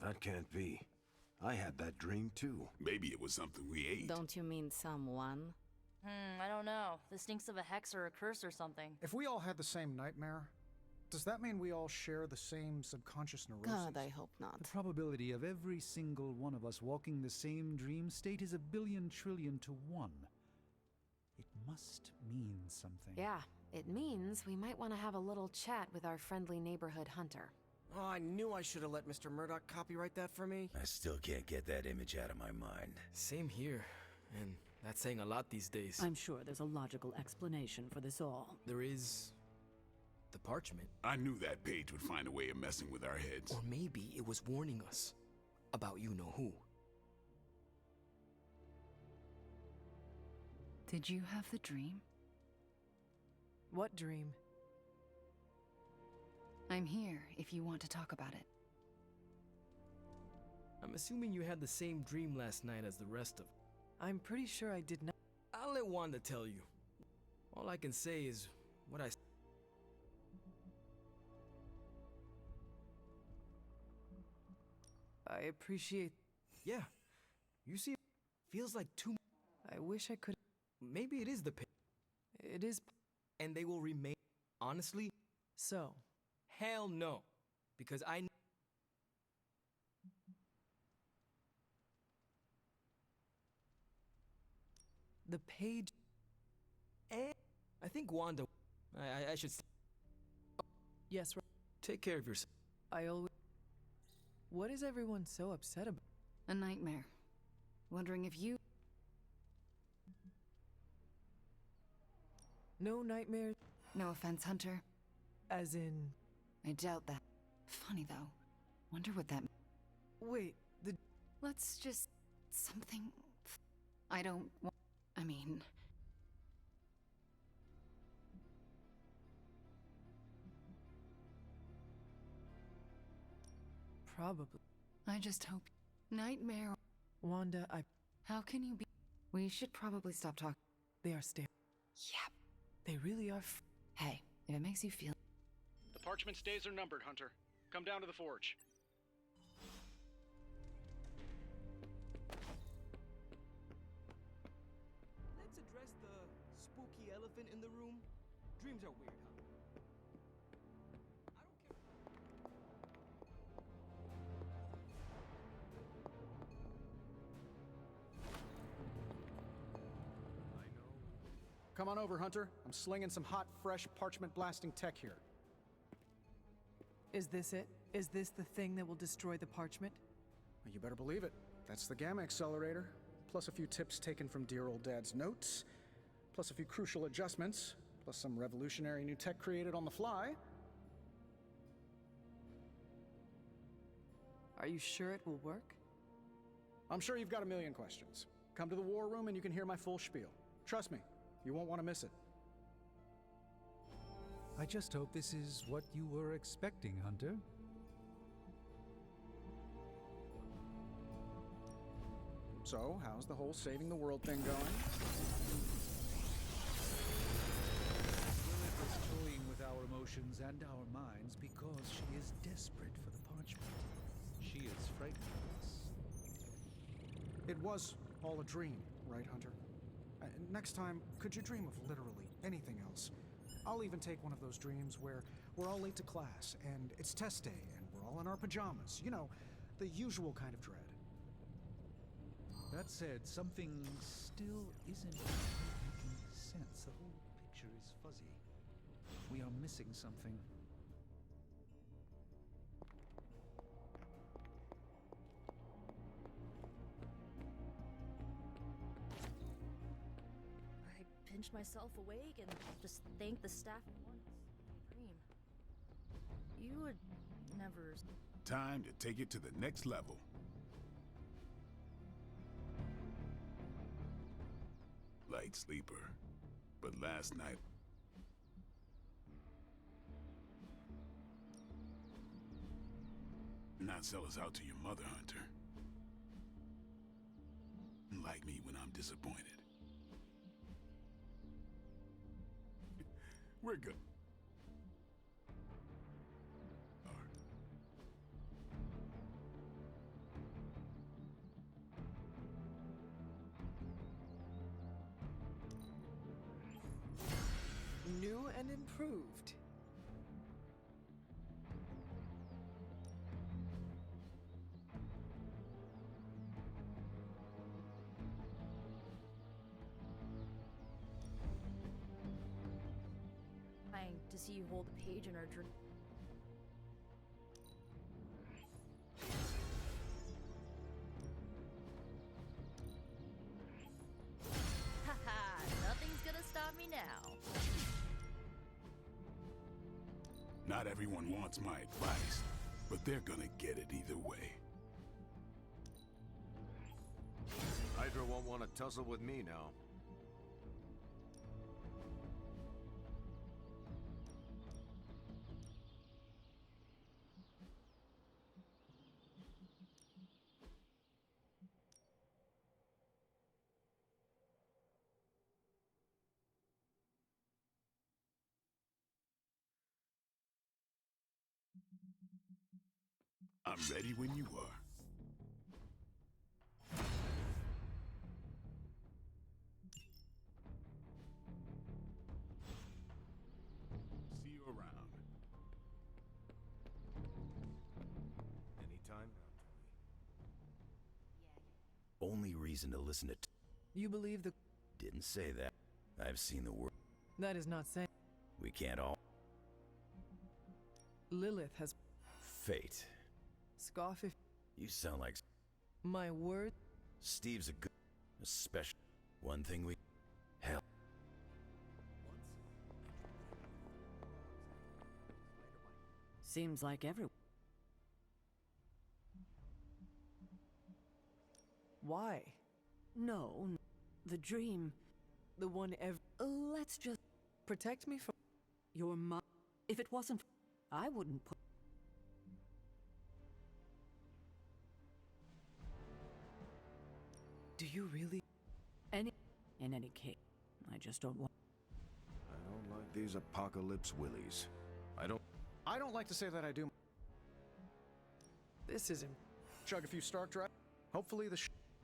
that can't be. I had that dream too. Maybe it was something we ate. Don't you mean someone? I don't know. This stinks of a hex or a curse or something. If we all had the same nightmare, does that mean we all share the same subconscious neurosis? God, I hope not. The probability of every single one of us walking the same dream state is 1,000,000,000 trillion to 1. It must mean something. Yeah, it means we might want to have a little chat with our friendly neighborhood hunter. Oh, I knew I should have let Mr. Murdoch copyright that for me. I still can't get that image out of my mind. Same here. And that's saying a lot these days. I'm sure there's a logical explanation for this all. There is... the parchment. I knew that page would find a way of messing with our heads. Or maybe it was warning us about you-know-who. Did you have the dream? What dream? I'm here if you want to talk about it. I'm assuming you had the same dream last night as the rest of... I'm pretty sure I did not. I'll let Wanda tell you. All I can say is what I... I appreciate... Yeah. You see, feels like too... I wish I could... Maybe it is the pit. It is... And they will remain... Honestly? So? Hell no. Because I... The page... I think Wanda... I should... Yes, right. Take care of yourself. I always... What is everyone so upset about? A nightmare. Wondering if you... No nightmares? No offense, Hunter. As in... I doubt that. Funny, though. Wonder what that... Wait, the... Let's just... something... I don't want... I mean... Probably. I just hope... Nightmare... Wanda, How can you be... We should probably stop talking. They are staring. Yep. They really are Hey, if it makes you feel... The parchment's days are numbered, Hunter. Come down to the forge. Let's address the spooky elephant in the room. Dreams are weird, huh? I don't care. Come on over, Hunter. I'm slinging some hot, fresh, parchment-blasting tech here. Is this it? Is this the thing that will destroy the parchment? Well, you better believe it. That's the Gamma Accelerator. Plus a few tips taken from dear old Dad's notes. Plus a few crucial adjustments. Plus some revolutionary new tech created on the fly. Are you sure it will work? I'm sure you've got a million questions. Come to the war room and you can hear my full spiel. Trust me, you won't want to miss it. I just hope this is what you were expecting, Hunter. So, how's the whole saving the world thing going? Lilith is toying with our emotions and our minds because she is desperate for the parchment. She is frightening us. It was all a dream, right, Hunter? Next time, could you dream of literally anything else? I'll even take one of those dreams where we're all late to class, and it's test day, and we're all in our pajamas. You know, the usual kind of dread. That said, something still isn't making sense. The whole picture is fuzzy. We are missing something. I pinched myself awake and just thanked the staff at once. Dream. You would never... Time to take it to the next level. Light sleeper. But last night... Not sell us out to your mother, Hunter. Like me when I'm disappointed. We're good. and improved. Trying to see you hold the page in our journal. Haha, nothing's gonna stop me now. Not everyone wants my advice, but they're gonna get it either way. Hydra won't want to tussle with me now. I'm ready when you are. See you around. Anytime now, Only reason to listen to You believe the... didn't say that. I've seen the world. That is not saying... We can't all... Lilith has... Fate. Scoff if... You sound like... My word... Steve's a good... Especially... One thing we... Hell... Seems like everyone. Why? No, the dream. The one Let's just Protect me from... your mom. If it wasn't, I wouldn't put. Do you really... In any case, I just don't want. I don't like these apocalypse willies. I don't like to say that I do. This isn't... Chug a few Stark Drive. Hopefully the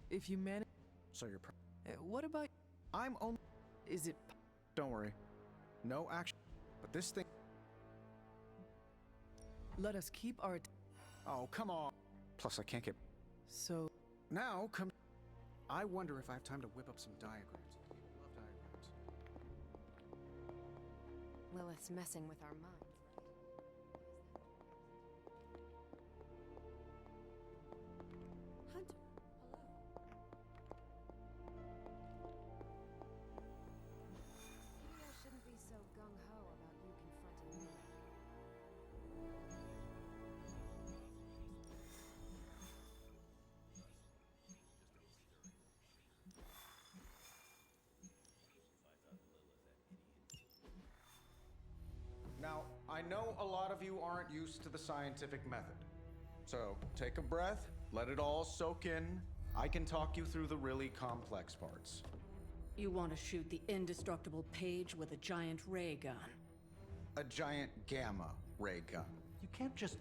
If you manage... So you're what about... I'm only... Is it... Don't worry. No action. But this thing... Let us keep our... Oh, come on. Plus, I can't get... So... Now, come... I wonder if I have time to whip up some diagrams. Love diagrams. Lilith's messing with our minds. Hunter, hello. Maybe I shouldn't be so gung-ho about you confronting me. Now, I know a lot of you aren't used to the scientific method. So, take a breath, let it all soak in. I can talk you through the really complex parts. You want to shoot the indestructible Page with a giant ray gun. A giant gamma ray gun. You can't just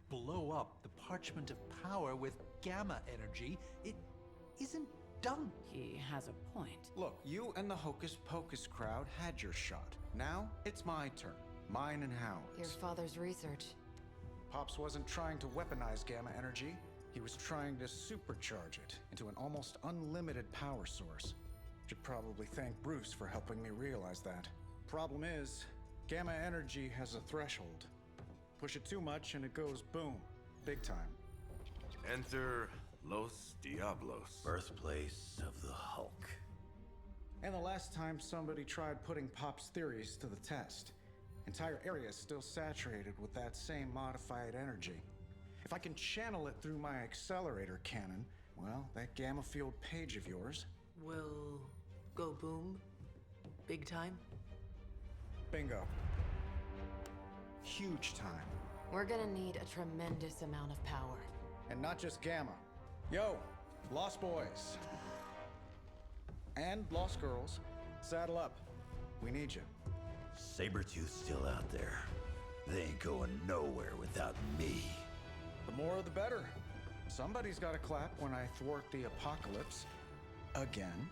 blow up the Parchment of Power with gamma energy. It isn't done. He has a point. Look, you and the Hocus Pocus crowd had your shot. Now, it's my turn. Mine and Howard's. Your father's research. Pops wasn't trying to weaponize gamma energy. He was trying to supercharge it into an almost unlimited power source. Should probably thank Bruce for helping me realize that. Problem is, gamma energy has a threshold. Push it too much and it goes boom. Big time. Enter Los Diablos. Birthplace of the Hulk. And the last time somebody tried putting Pop's theories to the test, entire area is still saturated with that same modified energy. If I can channel it through my accelerator cannon, well, that gamma field Page of yours will go boom? Big time? Bingo. Huge time. We're gonna need a tremendous amount of power. And not just gamma. Yo, Lost Boys. And Lost Girls, saddle up. We need you. Sabretooth's still out there. They ain't going nowhere without me. The more the better. Somebody's gotta clap when I thwart the apocalypse. Again.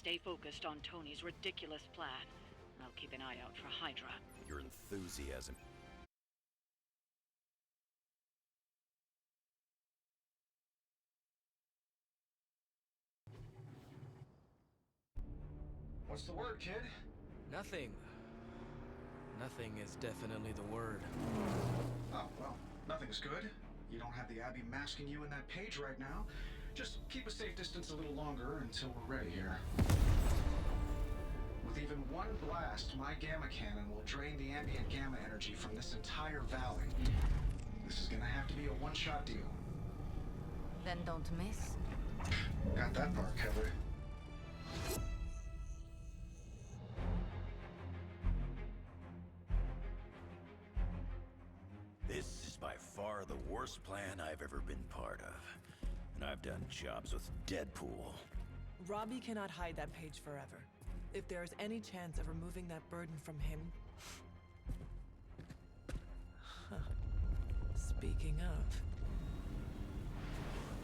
stay focused on Tony's ridiculous plan. I'll keep an eye out for Hydra. Your enthusiasm. What's the word, kid? Nothing. Nothing is definitely the word. Oh, well, nothing's good. You don't have the Abbey masking you in that page right now. Just keep a safe distance a little longer until we're ready here. With even one blast, my gamma cannon will drain the ambient gamma energy from this entire valley. This is gonna have to be a one-shot deal. Then don't miss. Got that part covered. This is by far the worst plan I've ever been part of. And I've done jobs with Deadpool. Robbie cannot hide that page forever. If there is any chance of removing that burden from him... Huh. Speaking of...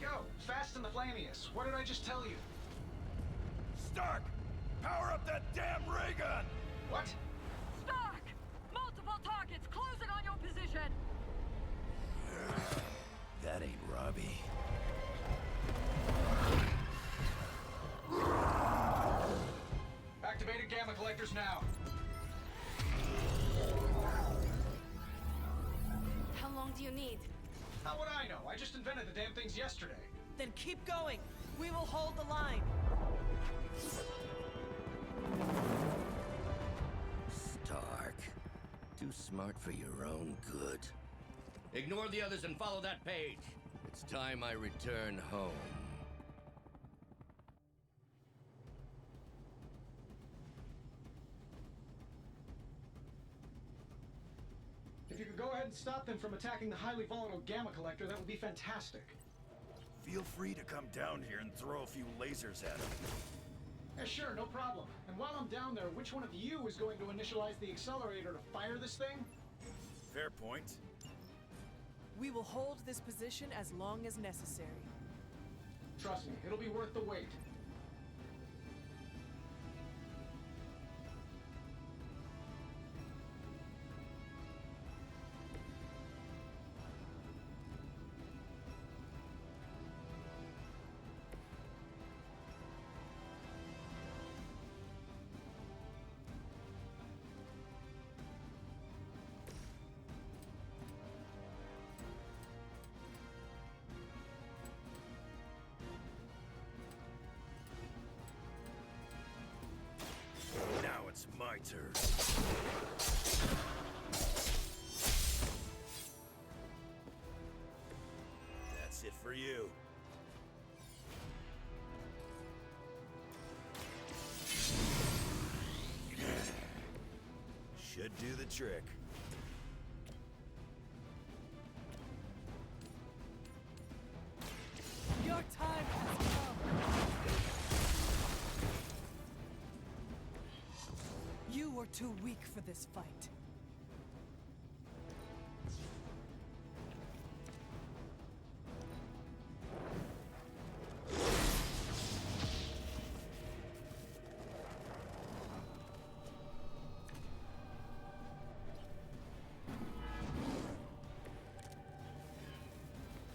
Yo, Fast and the Flamius, what did I just tell you? Stark! Power up that damn ray gun! What? Stark! Multiple targets closing on your position! That ain't Robbie. Activated gamma collectors now. How long do you need? How would I know? I just invented the damn things yesterday. Then keep going. We will hold the line. Stark. Too smart for your own good. Ignore the others and follow that page. It's time I return home. If you could go ahead and stop them from attacking the highly volatile gamma collector, that would be fantastic. Feel free to come down here and throw a few lasers at him. Yeah, sure, no problem. And while I'm down there, which one of you is going to initialize the accelerator to fire this thing? Fair point. We will hold this position as long as necessary. Trust me, it'll be worth the wait. Now it's my turn. That's it for you. Should do the trick. Your time has come. You were too weak for this fight.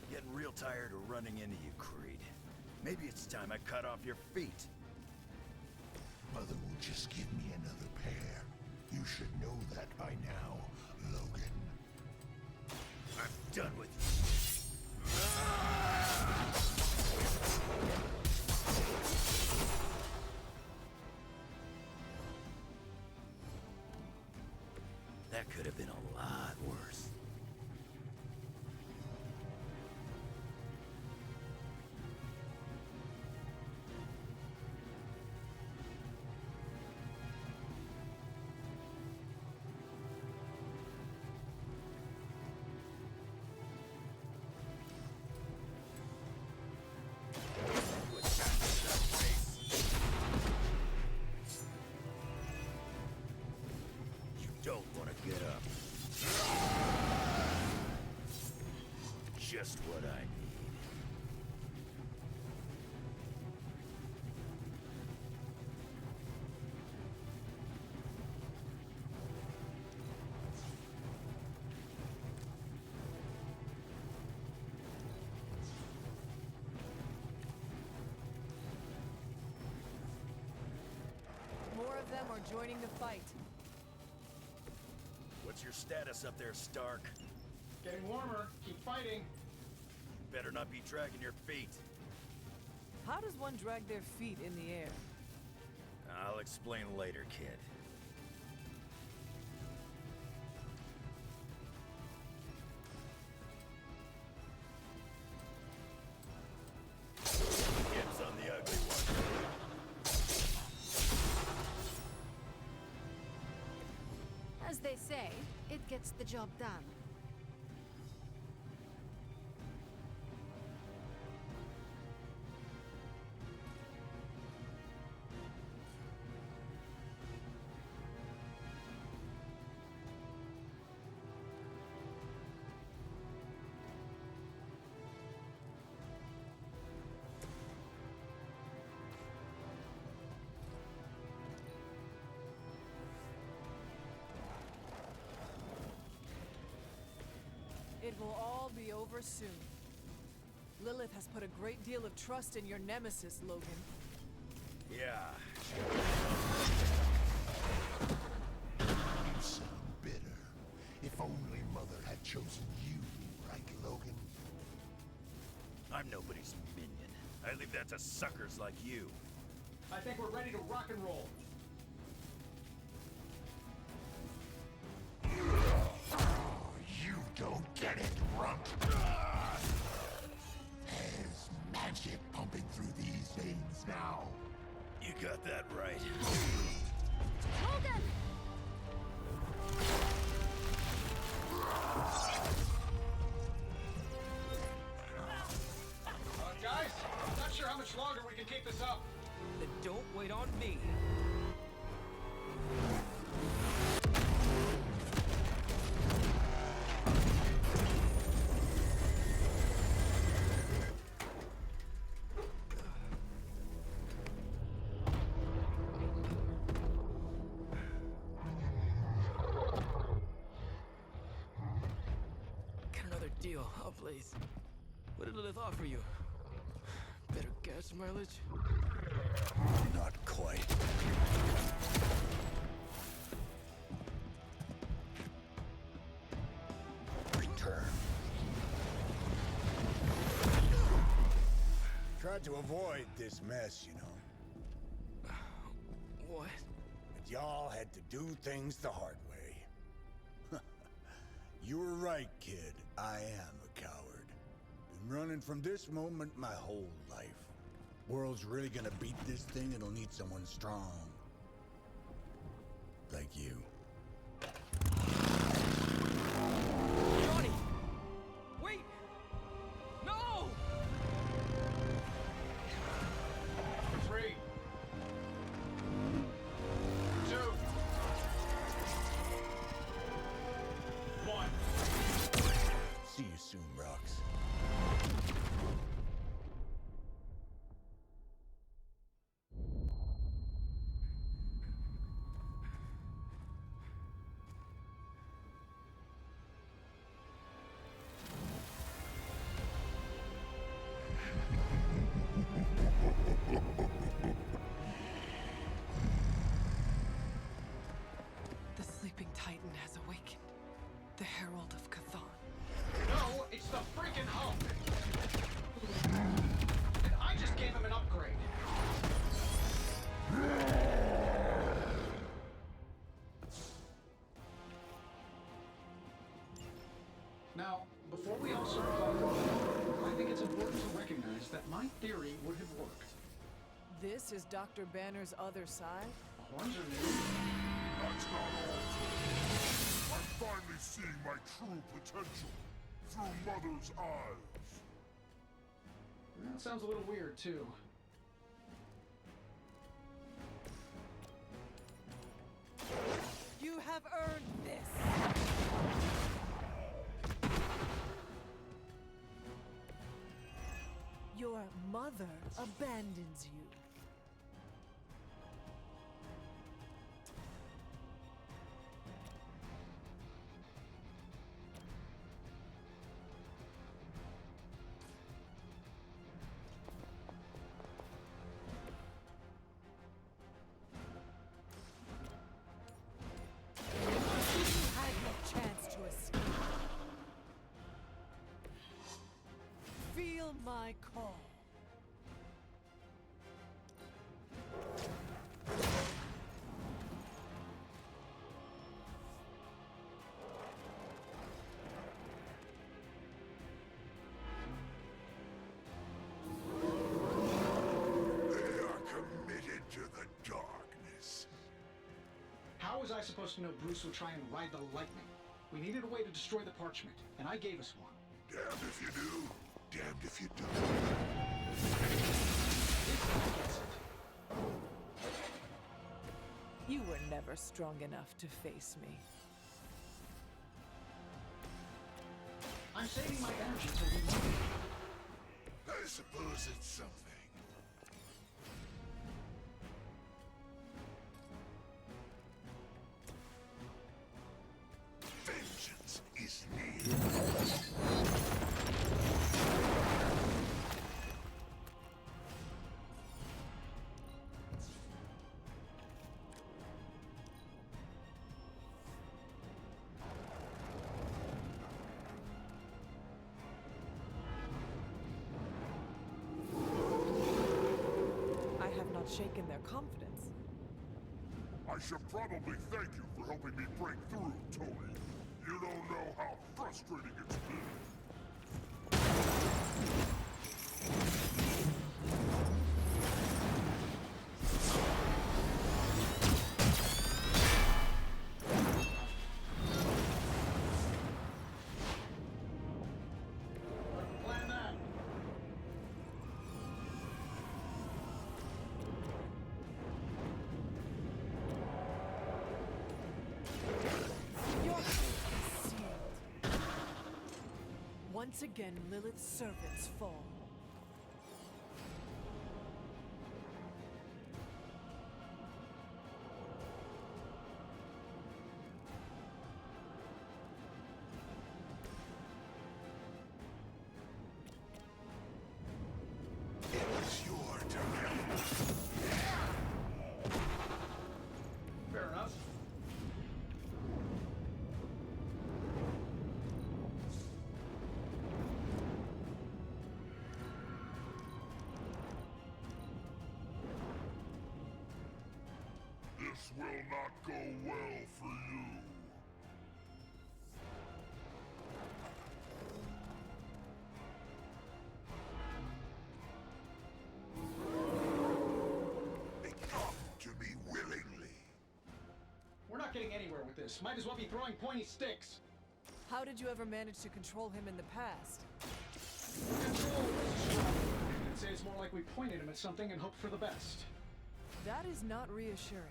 Getting real tired of running into you, Creed. Maybe it's time I cut off your feet. Mother will just give me another pair. You should know that by now, Logan. I'm done with you. That could have been a lot worse. Don't want to get up. Just what I need. are joining the fight. What's your status up there, Stark? Getting warmer. Keep fighting. Better not be dragging your feet. How does one drag their feet in the air? I'll explain later, kid. Dibs on the ugly one. As they say, it gets the job done. It will all be over soon. Lilith has put a great deal of trust in your nemesis, Logan. Yeah. You sound bitter. If only Mother had chosen you, right, Logan? I'm nobody's minion. I leave that to suckers like you. I think we're ready to rock and roll. You don't get it, runt. There's magic pumping through these veins now. You got that right. Logan! Guys, I'm not sure how much longer we can keep this up. Then don't wait on me. Get another deal, oh please. What did Lilith offer you? Better gas mileage? Not quite. Return. Tried to avoid this mess, you know. What? But y'all had to do things the hard way. You were right, kid. I am a coward. Been running from this moment my whole life. World's really gonna beat this thing, it'll need someone strong. Like you. Johnny! Wait! No! 3, 2, 1. See you soon, Rox. The Sleeping Titan has awakened. The Herald of Chthon. No, it's the freaking Hulk! And I just gave him an upgrade. Now, before we all start talking, I think it's important to recognize that my theory would have worked. This is Dr. Banner's other side? Horns are new. That's not all. I'm finally seeing my true potential through Mother's eyes. That sounds a little weird, too. You have earned this! Your mother abandons you. my call. They are committed to the darkness. How was I supposed to know Bruce would try and ride the lightning? We needed a way to destroy the parchment, and I gave us one. Damned if you do, damned if you don't. You were never strong enough to face me. I'm saving my energy till we leave. I suppose it's something. Vengeance is near. I have not shaken their confidence. I should probably thank you for helping me break through, Tony. You don't know how frustrating it's been. Plan that. Your fate is sealed. Once again, Lilith's servants fall. It's your turn. Fair enough. This will not go well for you. They come to me willingly. We're not getting anywhere with this. Might as well be throwing pointy sticks. How did you ever manage to control him in the past? Control is strong. I'd say it's more like we pointed him at something and hoped for the best. That is not reassuring.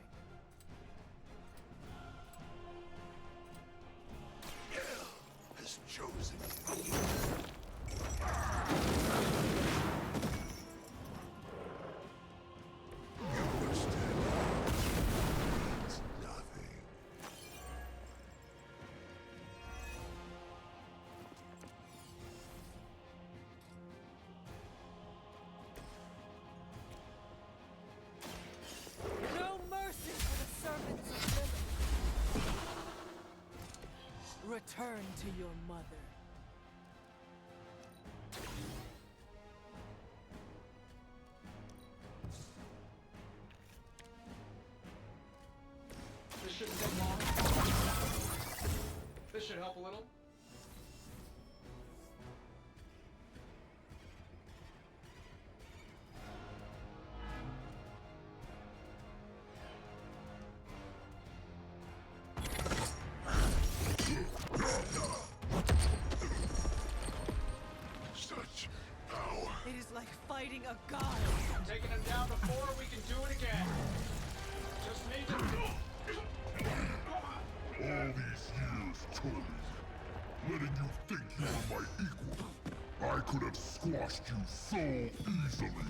Hell has chosen me. You understand? It's nothing. No mercy for the servants of Lilith. Return to your mother. This shouldn't take long. This should help a little. Such power. It is like fighting a god. Taking him down before, we can do it again. Just need to... All these years, Tony, letting you think you were my equal, I could have squashed you so easily.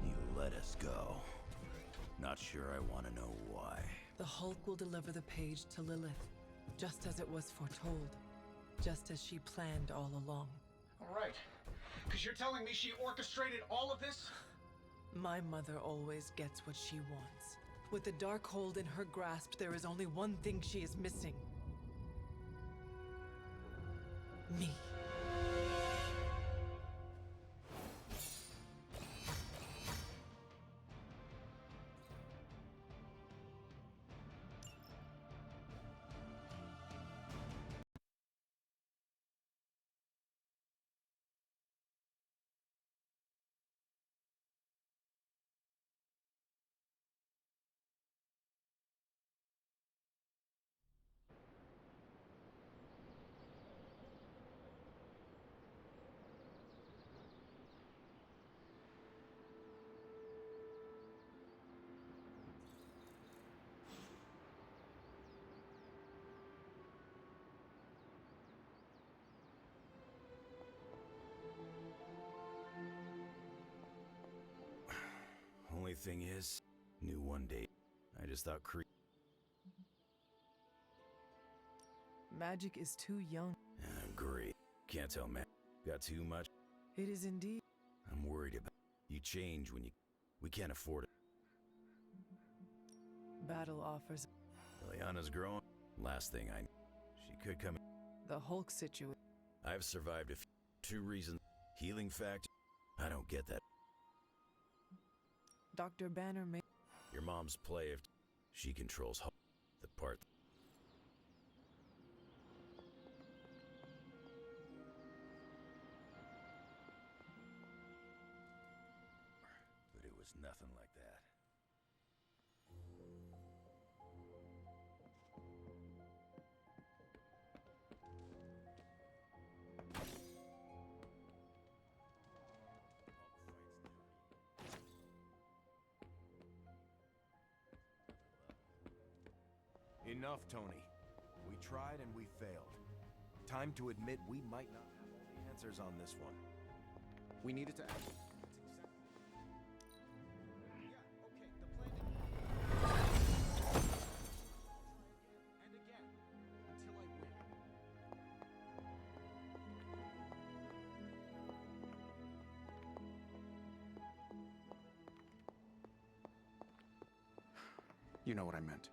You let us go. Not sure I want to know why. The Hulk will deliver the page to Lilith, just as it was foretold, just as she planned all along. Right. Because you're telling me she orchestrated all of this? My mother always gets what she wants. With the Darkhold in her grasp, there is only one thing she is missing. Me. Only thing is, knew one day. I just thought Magic is too young. great. Can't tell, man. Got too much. It is indeed. I'm worried about you change when you. We can't afford it. Battle offers. Liliana's growing. Last thing I. She could come. The Hulk situation. I've survived a few. 2 reasons. Healing factor. I don't get that. Dr. Banner may. Your mom's play if she controls Hulk. The part. But it was nothing like that. Enough, Tony. We tried and we failed. Time to admit we might not have all the answers on this one. We needed to act. And again, until I win. You know what I meant.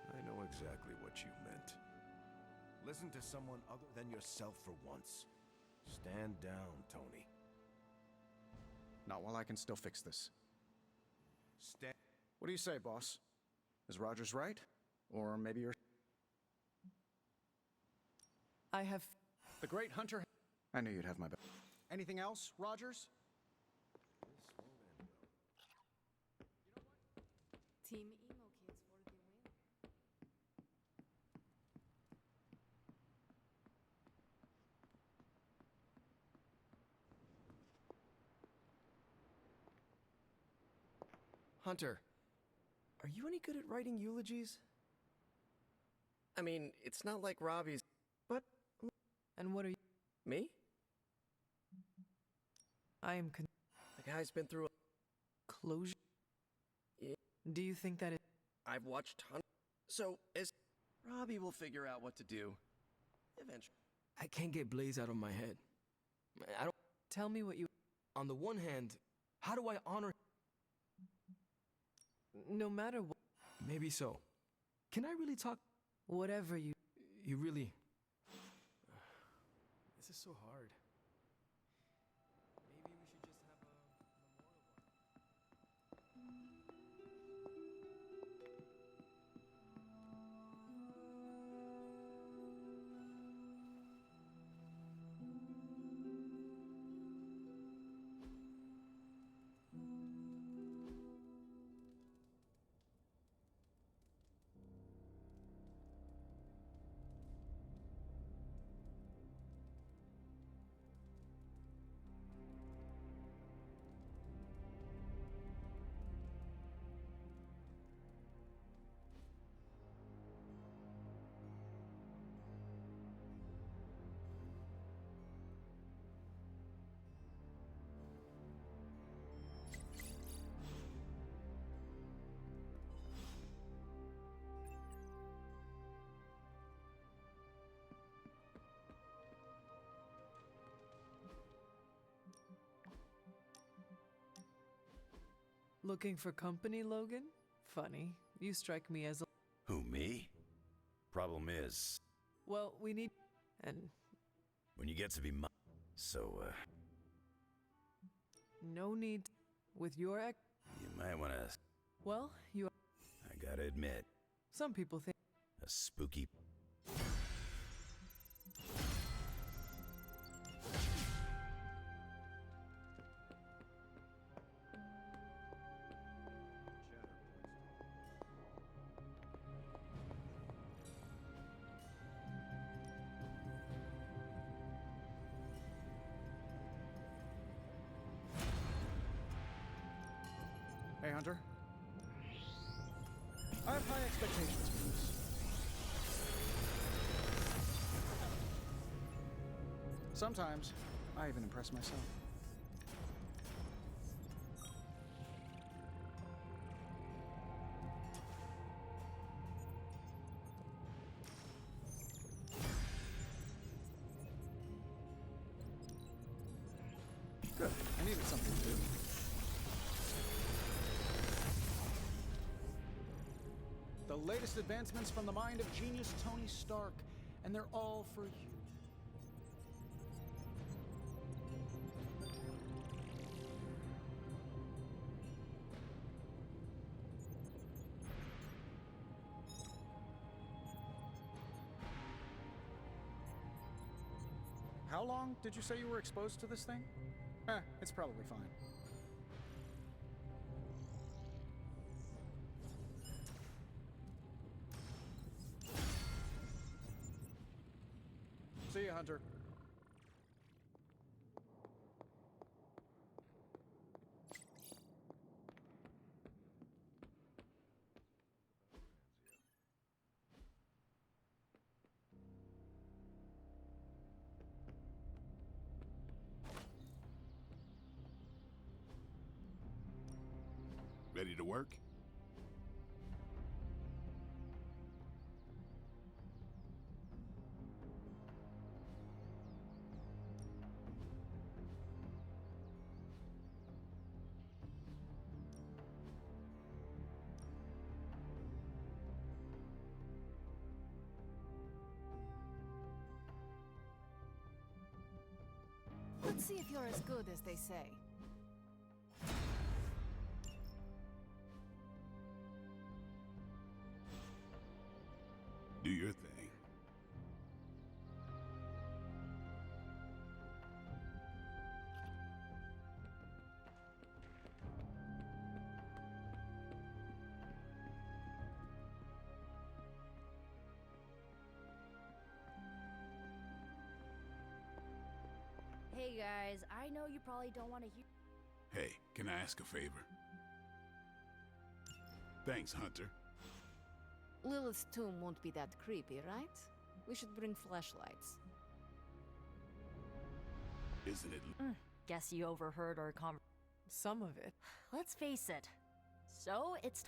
I know exactly what you meant. Listen to someone other than yourself for once. Stand down, Tony. Not while I can still fix this. Stand. What do you say, boss? Is Rogers right? Or maybe you're... I have. The Great Hunter... I knew you'd have my back. Anything else, Rogers? Team Emo Kids for the win. Hunter, are you any good at writing eulogies? I mean, it's not like Robbie's, but... And what are you? Me? I am The guy's been through a... Closure? Yeah. Do you think that it... I've watched So, Robbie will figure out what to do. Eventually. I can't get Blaze out of my head. I don't... Tell me what you... On the one hand, how do I honor... No matter what... Maybe so. Can I really talk... Whatever you... You really... This is so hard. Maybe we should just have a Looking for company, Logan? Funny. You strike me as a... Who, me? Problem is, Well, we need... And when you get to be my... So, no need... With your ex... you might wanna... Well, you... I gotta admit, Some people think... a spooky... Hey, Hunter. I have high expectations for this. Sometimes, I even impress myself. Good. I needed something to do. The latest advancements from the mind of genius Tony Stark, and they're all for you. How long did you say you were exposed to this thing? It's probably fine. See ya, Hunter. Ready to work? Let's see if you're as good as they say. Do your thing. Hey guys, I know you probably don't want to hear. Hey, can I ask a favor? Thanks, Hunter. Lilith's tomb won't be that creepy, right? We should bring flashlights. Isn't it? Guess you overheard our conversation. Some of it. Let's face it. So it's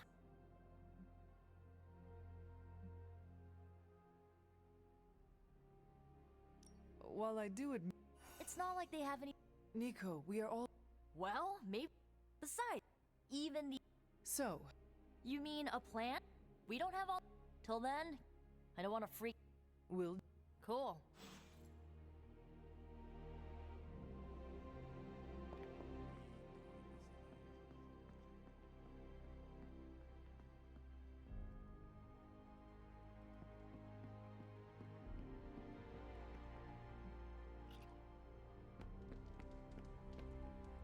While I do admit... It's not like they have any. Nico, we are all... Well, maybe. Besides, even the. So... You mean a plan? We don't have all. Till then, I don't want to freak. We'll... Cool.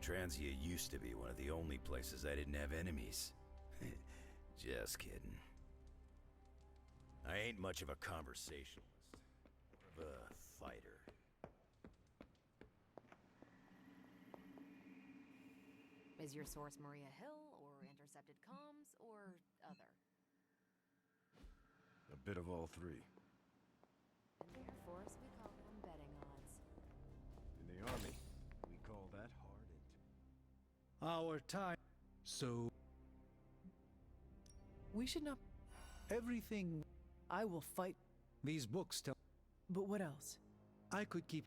Transia used to be one of the only places I didn't have enemies. Just kidding. I ain't much of a conversationalist. More of a fighter. Is your source Maria Hill, or intercepted comms, or other? A bit of all three. In the Air Force, we call them betting odds. In the Army, we call that hard intel. Our time. So, We should not... everything I will fight... these books tell. But what else? I could keep.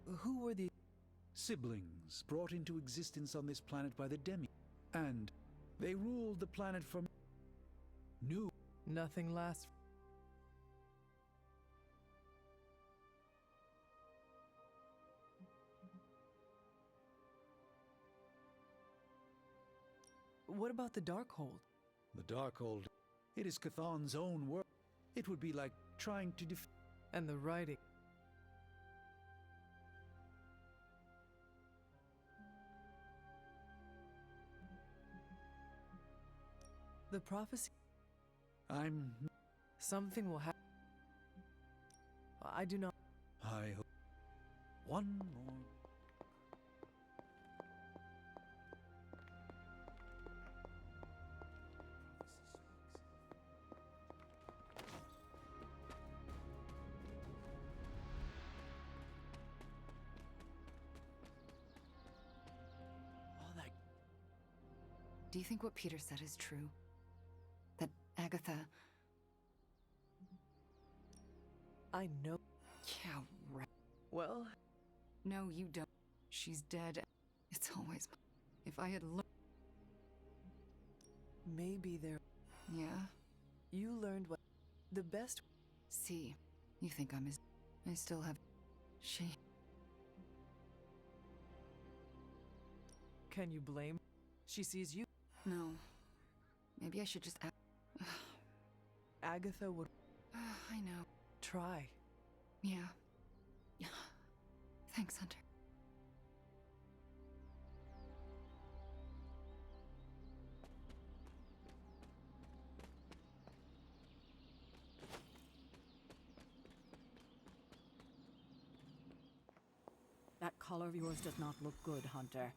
Who were the... Siblings brought into existence on this planet by the Demi. And they ruled the planet from new. Nothing lasts. What about the Darkhold? The Darkhold. It is Chthon's own world. It would be like trying to defeat. And the writing. The prophecy. Something will happen. I do not. I hope. One more. All that. Do you think what Peter said is true? That Agatha... I know. Yeah, right. Well... No, you don't. She's dead. It's always... If I had learned... Maybe there... Yeah? You learned what... The best... See, you think I'm as... I still have... She... Can you blame? She sees you. No. Maybe I should just... Agatha would... I know. Try. Yeah. Thanks, Hunter. That collar of yours does not look good, Hunter.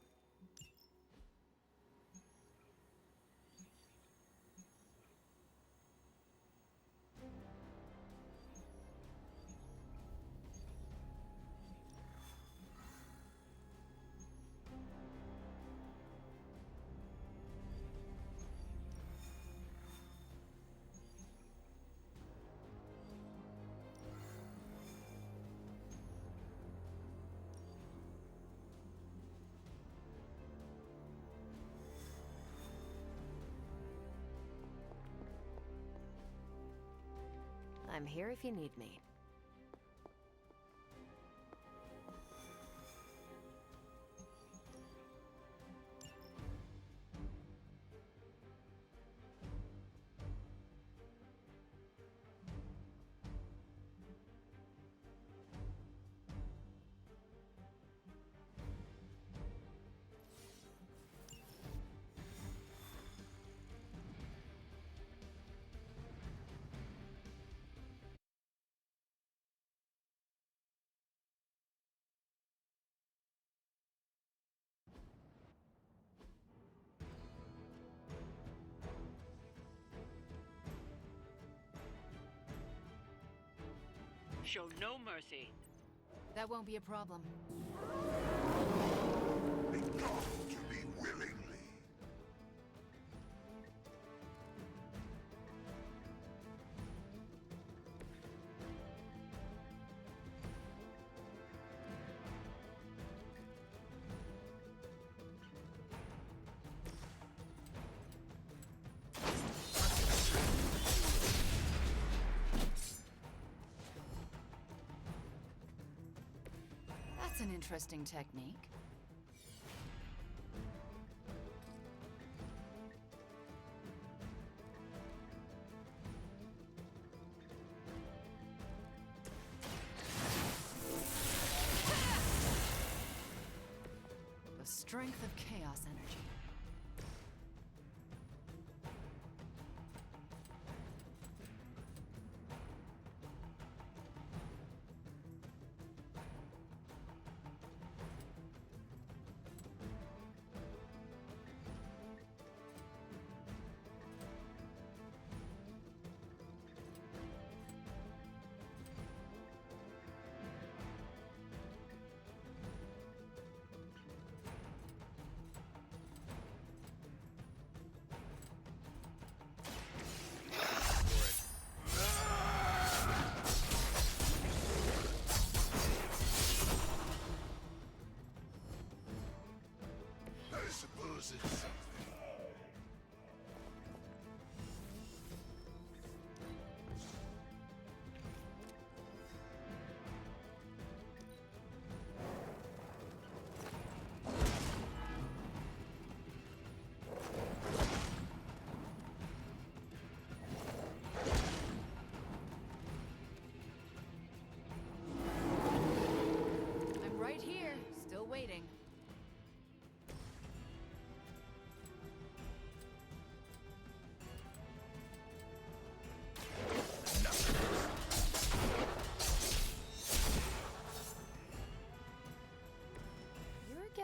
I'm here if you need me. Show no mercy. That won't be a problem. Enough to be willingly. That's an interesting technique. The strength of chaos energy.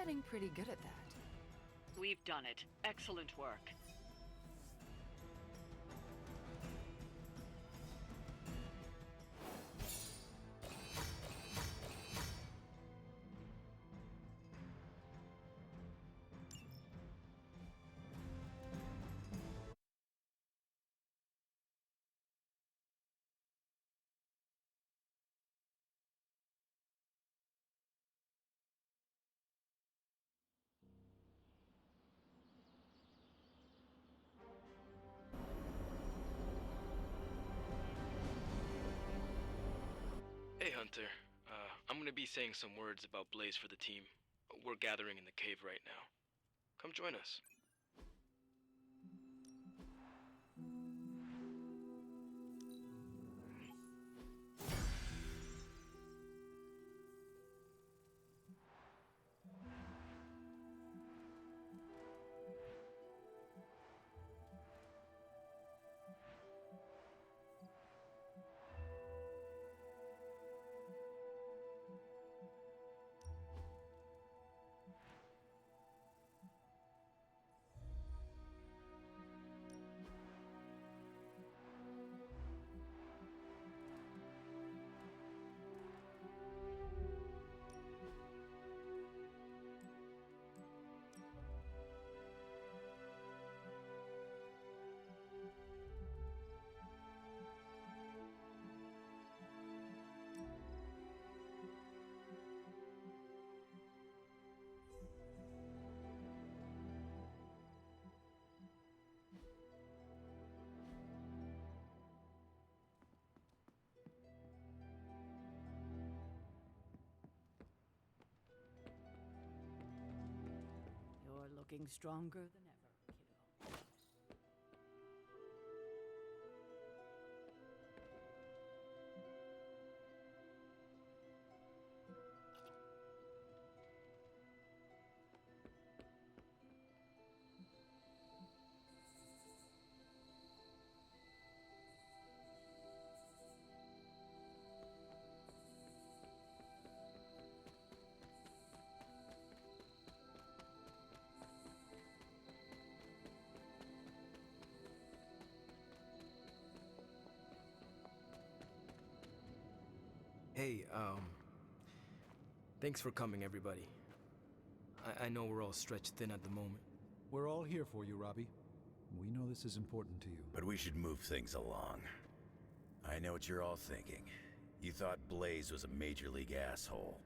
getting pretty good at that. We've done it. Excellent work. Hey, Hunter. I'm gonna be saying some words about Blaze for the team. We're gathering in the cave right now. Come join us. You're looking stronger than ever, kiddo. Hey, thanks for coming, everybody. I know we're all stretched thin at the moment. We're all here for you, Robbie. We know this is important to you. But we should move things along. I know what you're all thinking. You thought Blaze was a major league asshole.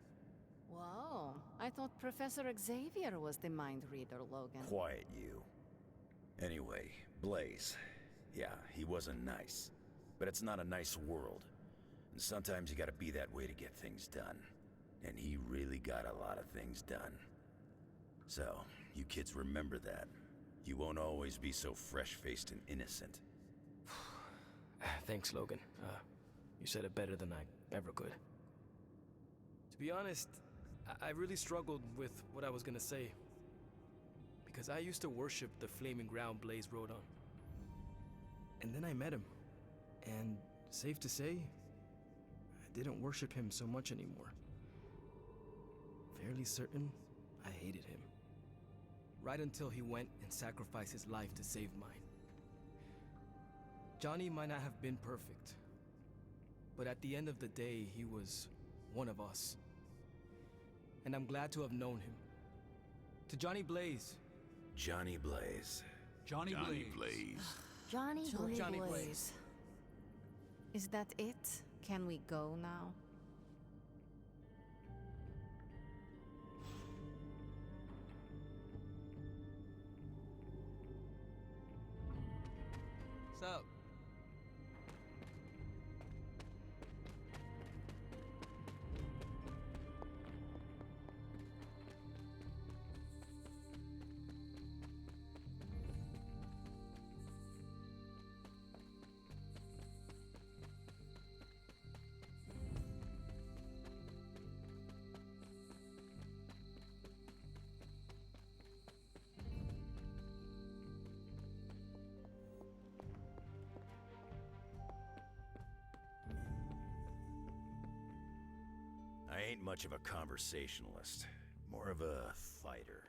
Whoa, I thought Professor Xavier was the mind reader, Logan. Quiet, you. Anyway, Blaze. Yeah, he wasn't nice. But it's not a nice world. And sometimes you gotta be that way to get things done. And he really got a lot of things done. So, you kids remember that. You won't always be so fresh-faced and innocent. Thanks, Logan. You said it better than I ever could. To be honest, I really struggled with what I was gonna say. Because I used to worship the flaming ground Blaze rode on. And then I met him. And safe to say, I didn't worship him so much anymore. Fairly certain I hated him. Right until he went and sacrificed his life to save mine. Johnny might not have been perfect, but at the end of the day, he was one of us. And I'm glad to have known him. To Johnny Blaze. Johnny Blaze. Johnny Blaze. Johnny Blaze. Is that it? Can we go now? What's up? I ain't much of a conversationalist, More of a fighter.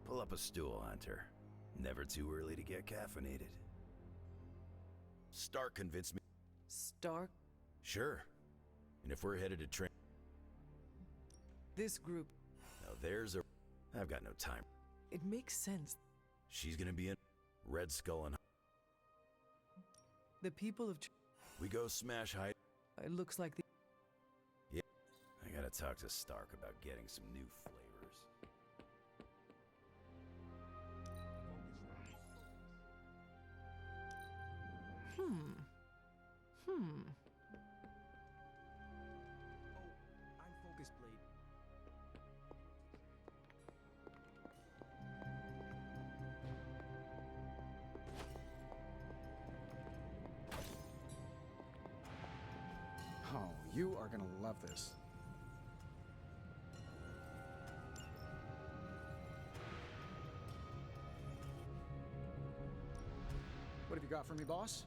Pull up a stool, Hunter. Never too early to get caffeinated. Stark convinced me. Stark? Sure. And if we're headed to train... This group. Now there's a... I've got no time. It makes sense. She's gonna be in Red Skull and... The people of... We go smash high... It looks like the... Yeah. I gotta talk to Stark about getting some new flavors. I'm focused, Blade. Oh, you are gonna love this. What have you got for me, boss?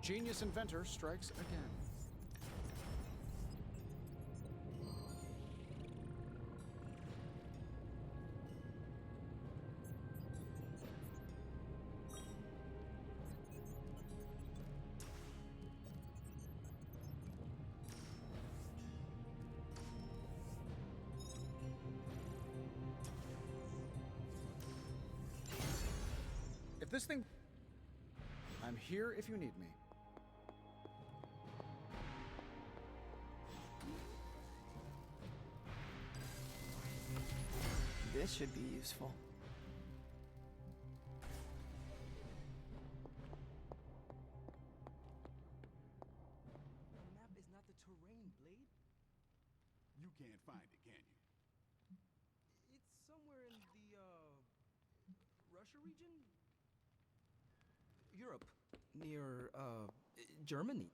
Genius inventor strikes again. If this thing... I'm here if you need me. This should be useful. The map is not the terrain, Blade. You can't find it, can you? It's somewhere in the, Russia region? Europe. Near, Germany.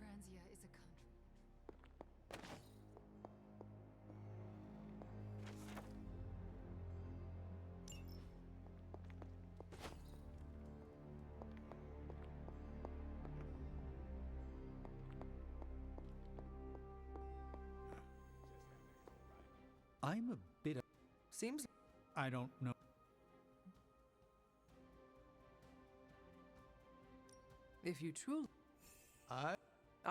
Transia is a country. I'm a bit... Seems... I don't know. If you truly... I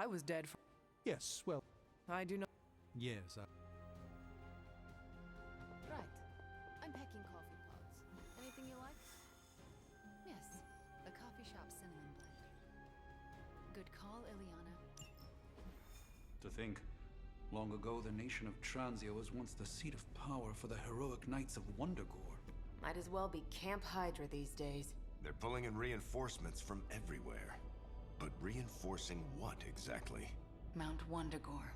was dead for... Yes, well... I do not... Yes, Right. I'm packing coffee pods. Anything you like? Yes, the coffee shop cinnamon blend. Good call, Ileana. To think, long ago the nation of Transia was once the seat of power for the heroic knights of Wondergore. Might as well be Camp Hydra these days. They're pulling in reinforcements from everywhere. But reinforcing what exactly? Mount Wondergore.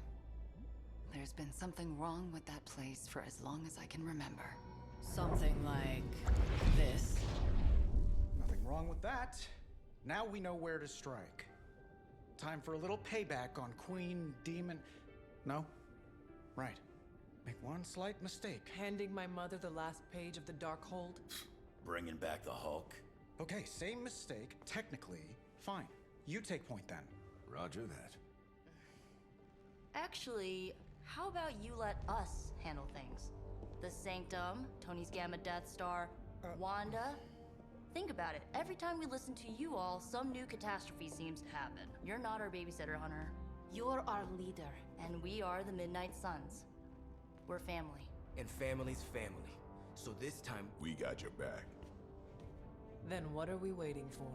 There's been something wrong with that place for as long as I can remember. Something like this. Nothing wrong with that. Now we know where to strike. Time for a little payback on Queen Demon... No? Right. Make one slight mistake. Handing my mother the last page of the Darkhold? Bringing back the Hulk? Okay, same mistake. Technically, fine. You take point then. Roger that. Actually, how about you let us handle things? The Sanctum, Tony's Gamma Death Star, Wanda. Think about it. Every time we listen to you all, some new catastrophe seems to happen. You're not our babysitter, Hunter. You're our leader. And we are the Midnight Suns. We're family. and family's family. So this time, We got your back. Then what are we waiting for?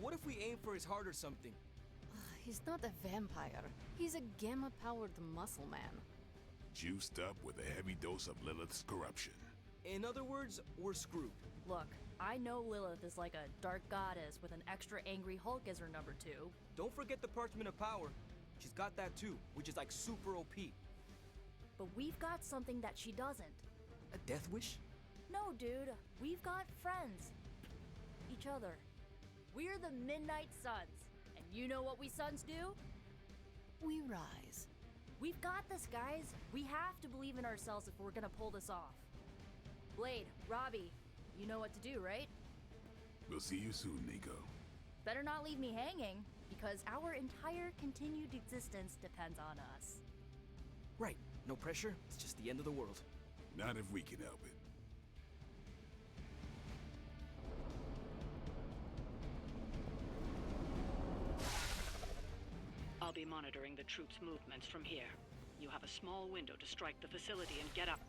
what if we aim for his heart or something? He's not a vampire. He's a gamma-powered muscle man. Juiced up with a heavy dose of Lilith's corruption. In other words, we're screwed. Look, I know Lilith is like a dark goddess with an extra angry Hulk as her number 2. Don't forget the Parchment of Power. She's got that too, which is like super OP. But we've got something that she doesn't. A death wish? No, dude. We've got friends. Each other. We're the Midnight Suns. And you know what we Suns do? We rise. We've got this, guys. We have to believe in ourselves if we're gonna pull this off. Blade, Robbie, you know what to do, right? We'll see you soon, Nico. Better not leave me hanging, because our entire continued existence depends on us. Right. No pressure. It's just the end of the world. Not if we can help it. I'll be monitoring the troops' movements from here. You have a small window to strike the facility and get up.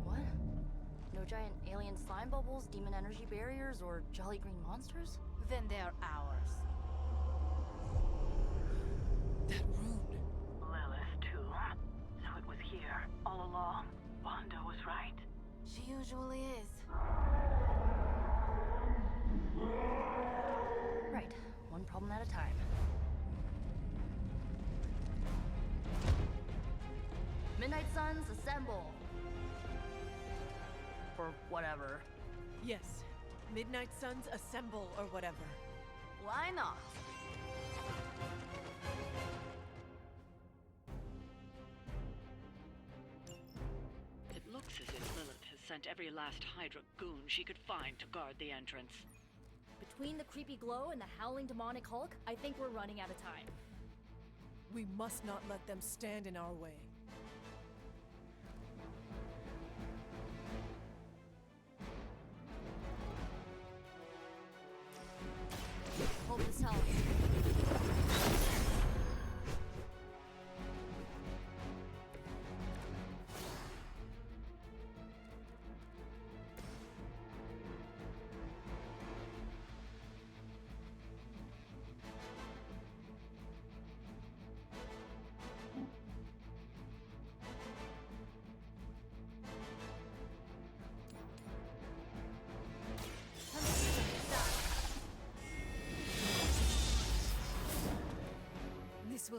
What? No giant alien slime bubbles, demon energy barriers, or jolly green monsters? Then they are ours. That rune. Lilith tomb. So it was here all along. Wanda was right. She usually is. Right. One problem at a time. Midnight Suns, assemble! Or whatever. Yes. Midnight Suns, assemble, or whatever. Why not? It looks as if Lilith has sent every last Hydra goon she could find to guard the entrance. Between the creepy glow and the howling demonic Hulk, I think we're running out of time. We must not let them stand in our way.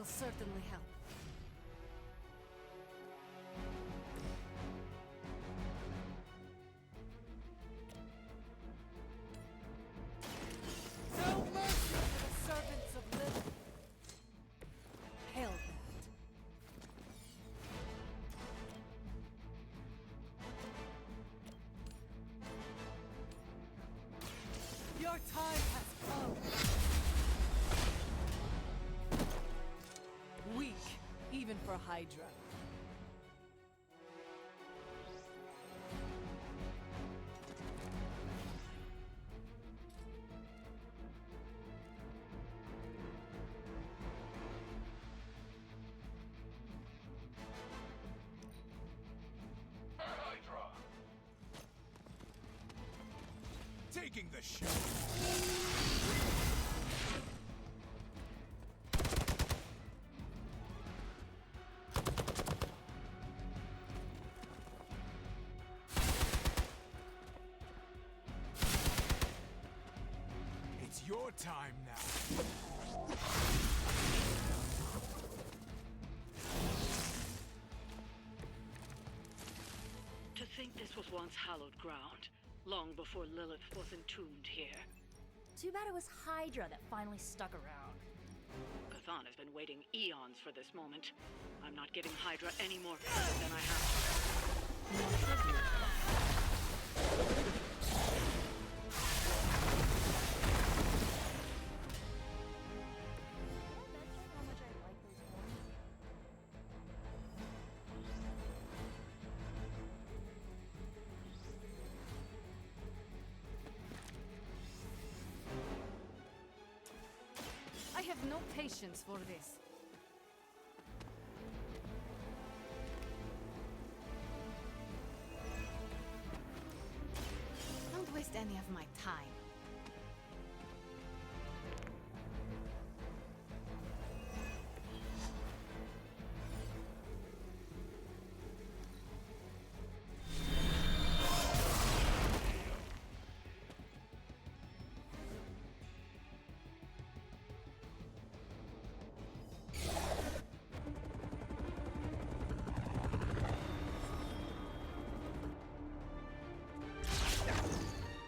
will certainly help. No mercy for the servants of Lilith. Hell that. Your time has come. Weak, even for Hydra. Hydra! Taking the shot. It's your time now. To think this was once hallowed ground, long before Lilith was entombed here. Too bad it was Hydra that finally stuck around. Chthon has been waiting eons for this moment. I'm not giving Hydra any more credit than I have to. I have no patience for this. Don't waste any of my time.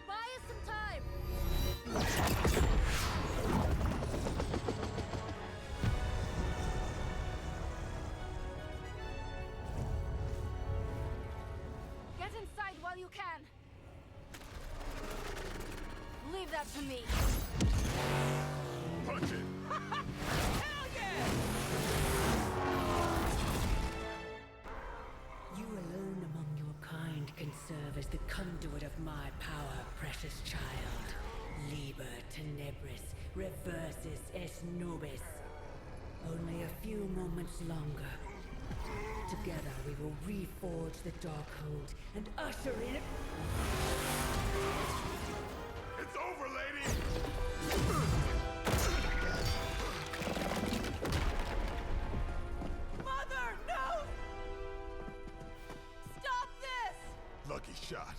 Buy us some time! Get inside while you can. Leave that to me. Punch it! Hell yeah! You alone among your kind can serve as the conduit of my power, precious child. Liber tenebris, reversus es nobis. Only a few moments longer. Together we will reforge the Darkhold and usher in... It's over, lady! Mother, no! Stop this! Lucky shot.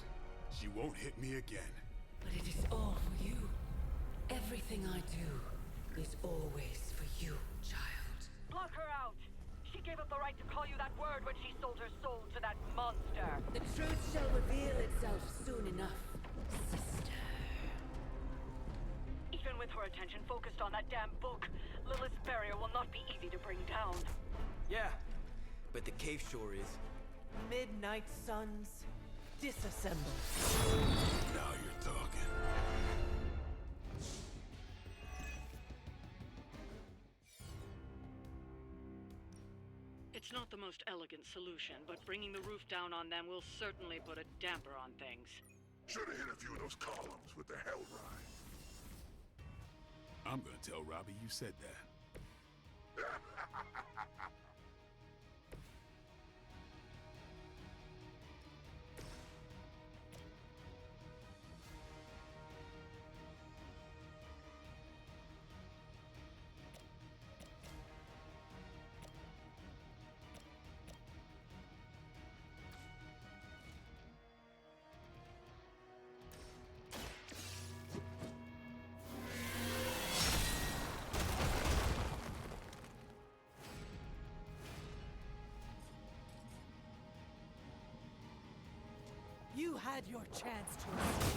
She won't hit me again. But it is all for you. Everything I do is always for you, child. Block her out! She gave up the right to call you that word when she sold her soul to that monster. The truth shall reveal itself soon enough, sister. Even with her attention focused on that damn book, Lilith's barrier will not be easy to bring down. Yeah, but the cave shore is. Midnight Suns, disassemble. Now you're talking. It's not the most elegant solution, but bringing the roof down on them will certainly put a damper on things. Should have hit a few of those columns with the hell ride. I'm gonna tell Robbie you said that. You had your chance to escape.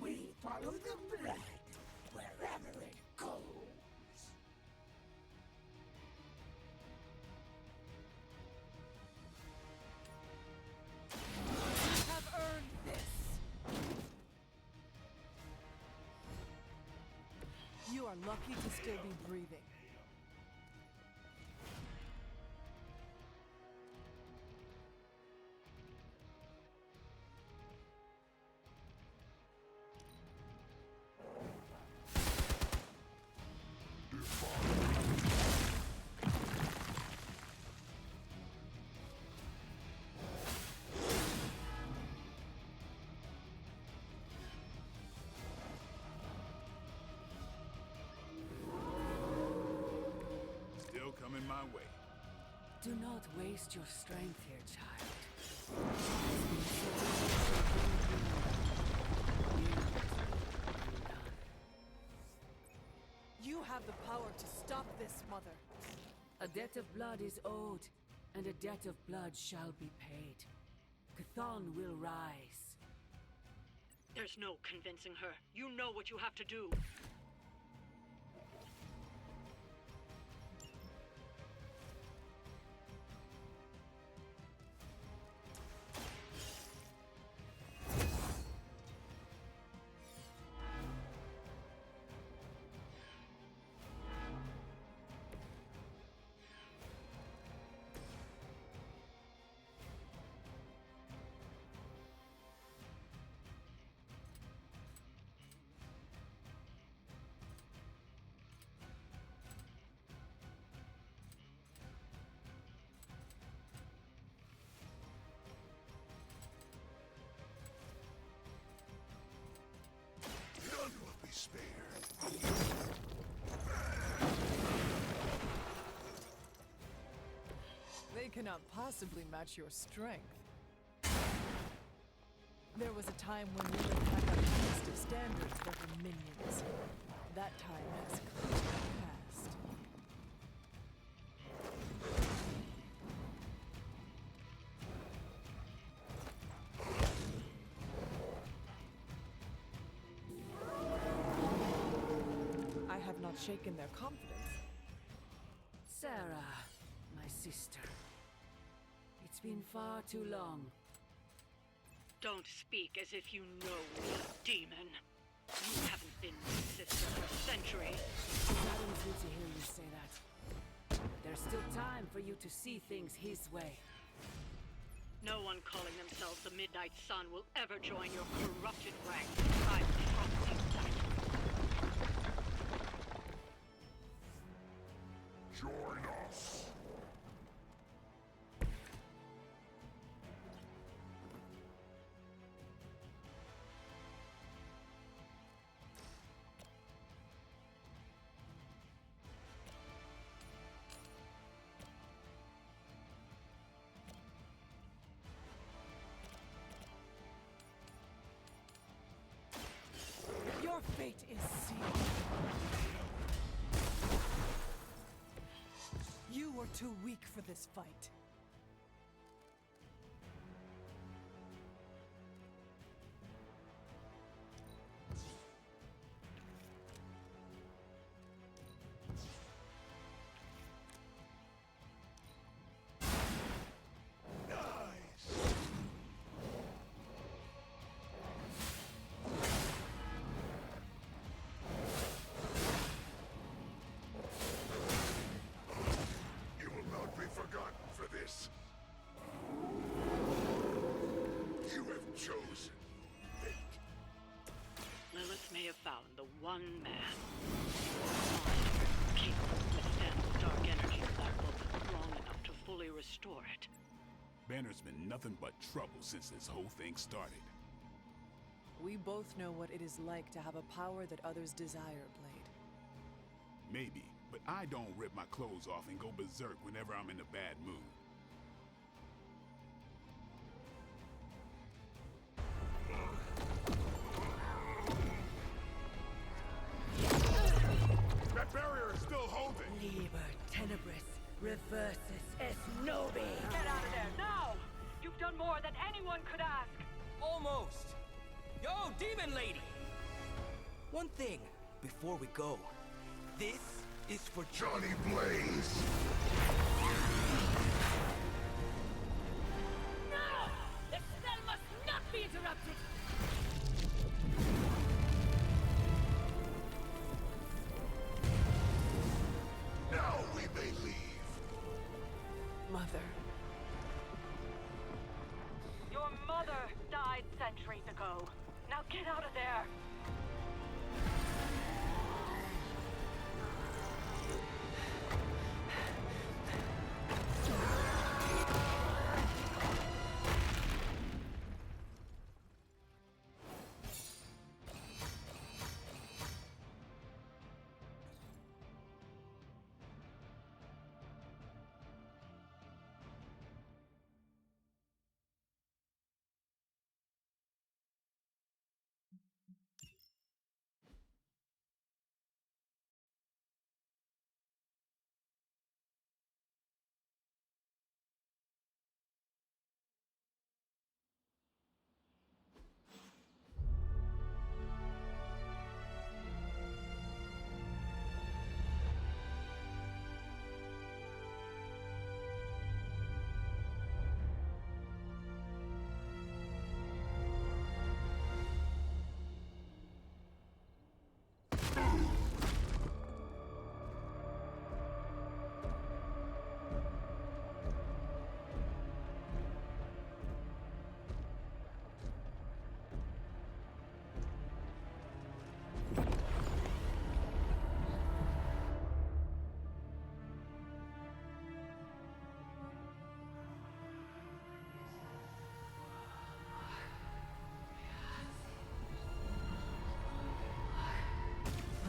We follow the blood wherever it goes. You have earned this. You are lucky to still be breathing. Still coming my way. Do not waste your strength here, child. You have the power to stop this, Mother. A debt of blood is owed, and a debt of blood shall be paid. Chthon will rise. There's no convincing her. You know what you have to do. None will be spared. They cannot possibly match your strength. There was a time when Lilith had the highest of standards for her minions. That time has clearly passed. I have not shaken their confidence. Sarah, my sister. It's been far too long. Don't speak as if you know me, demon. You haven't been my sister for centuries. It saddens me to hear you say that. But there's still time for you to see things his way. No one calling themselves the Midnight Sun will ever join your corrupted ranks. I promise you that. Join us. Your fate is sealed. You were too weak for this fight. You will not be forgotten for this. You have chosen fate. Lilith may have found the one man capable of withstanding the dark energy of that book long enough to fully restore it. Banner's been nothing but trouble since this whole thing started. We both know what it is like to have a power that others desire, Blade. Maybe, but I don't rip my clothes off and go berserk whenever I'm in a bad mood. That barrier is still holding! Liber tenebris reversus es nobi. Get out of there, now! You've done more than anyone could ask! Almost! Yo, Demon Lady! One thing, before we go. This is for Johnny Blaze! No! The spell must not be interrupted! Now we may leave. Mother. Your mother died centuries ago. Now get out of there!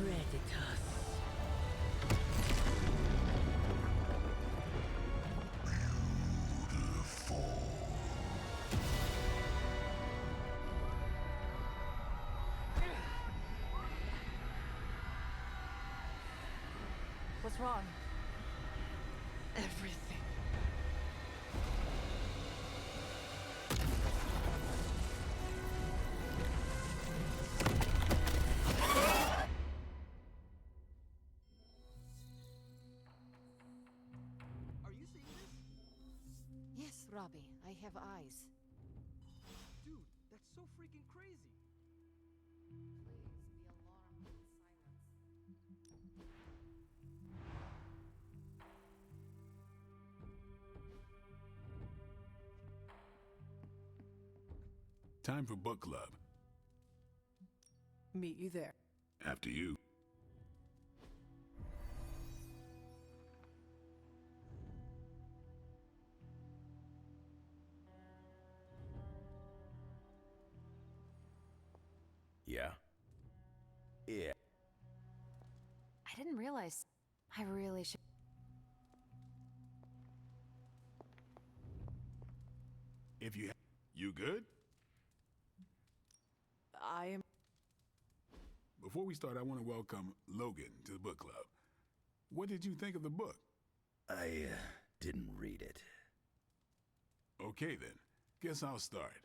Predators. What's wrong? Everything. Are you seeing this? Yes, Robbie, I have eyes. Dude, that's so freaking crazy. Please be alarmed in silence. Time for book club. Meet you there. After you. Yeah? Yeah. I didn't realize. I really should. If you... You good? I am. Before we start, I want to welcome Logan to the book club. What did you think of the book? I didn't read it. Okay then, guess I'll start.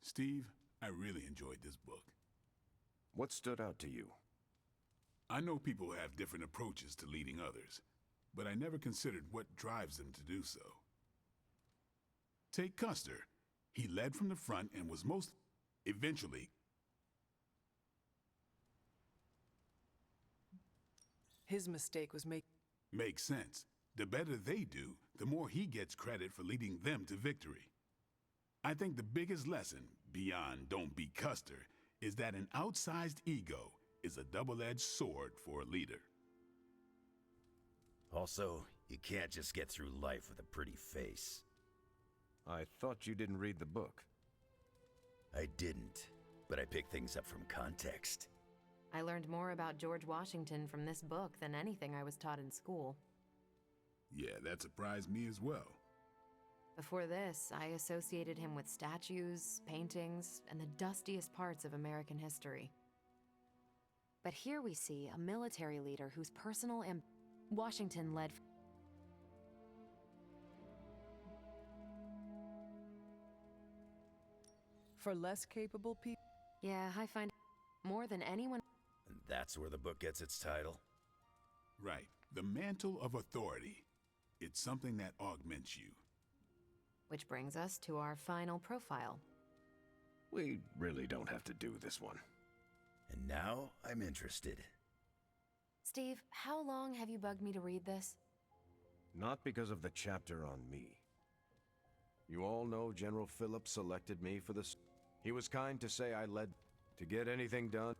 Steve, I really enjoyed this book. What stood out to you? I know people have different approaches to leading others, but I never considered what drives them to do so. Take Custer. He led from the front and was most... eventually... His mistake was Makes sense. The better they do, the more he gets credit for leading them to victory. I think the biggest lesson, beyond don't be Custer, is that an outsized ego is a double-edged sword for a leader. Also, you can't just get through life with a pretty face. I thought you didn't read the book. I didn't, but I picked things up from context. I learned more about George Washington from this book than anything I was taught in school. Yeah, that surprised me as well. Before this, I associated him with statues, paintings, and the dustiest parts of American history. But here we see a military leader whose personal Washington led. For less capable people? Yeah, I find more than anyone. And that's where the book gets its title? Right. The mantle of authority. It's something that augments you. Which brings us to our final profile. We really don't have to do this one. And now I'm interested. Steve, how long have you bugged me to read this? Not because of the chapter on me. You all know General Phillips selected me for this. He was kind to say I led to get anything done.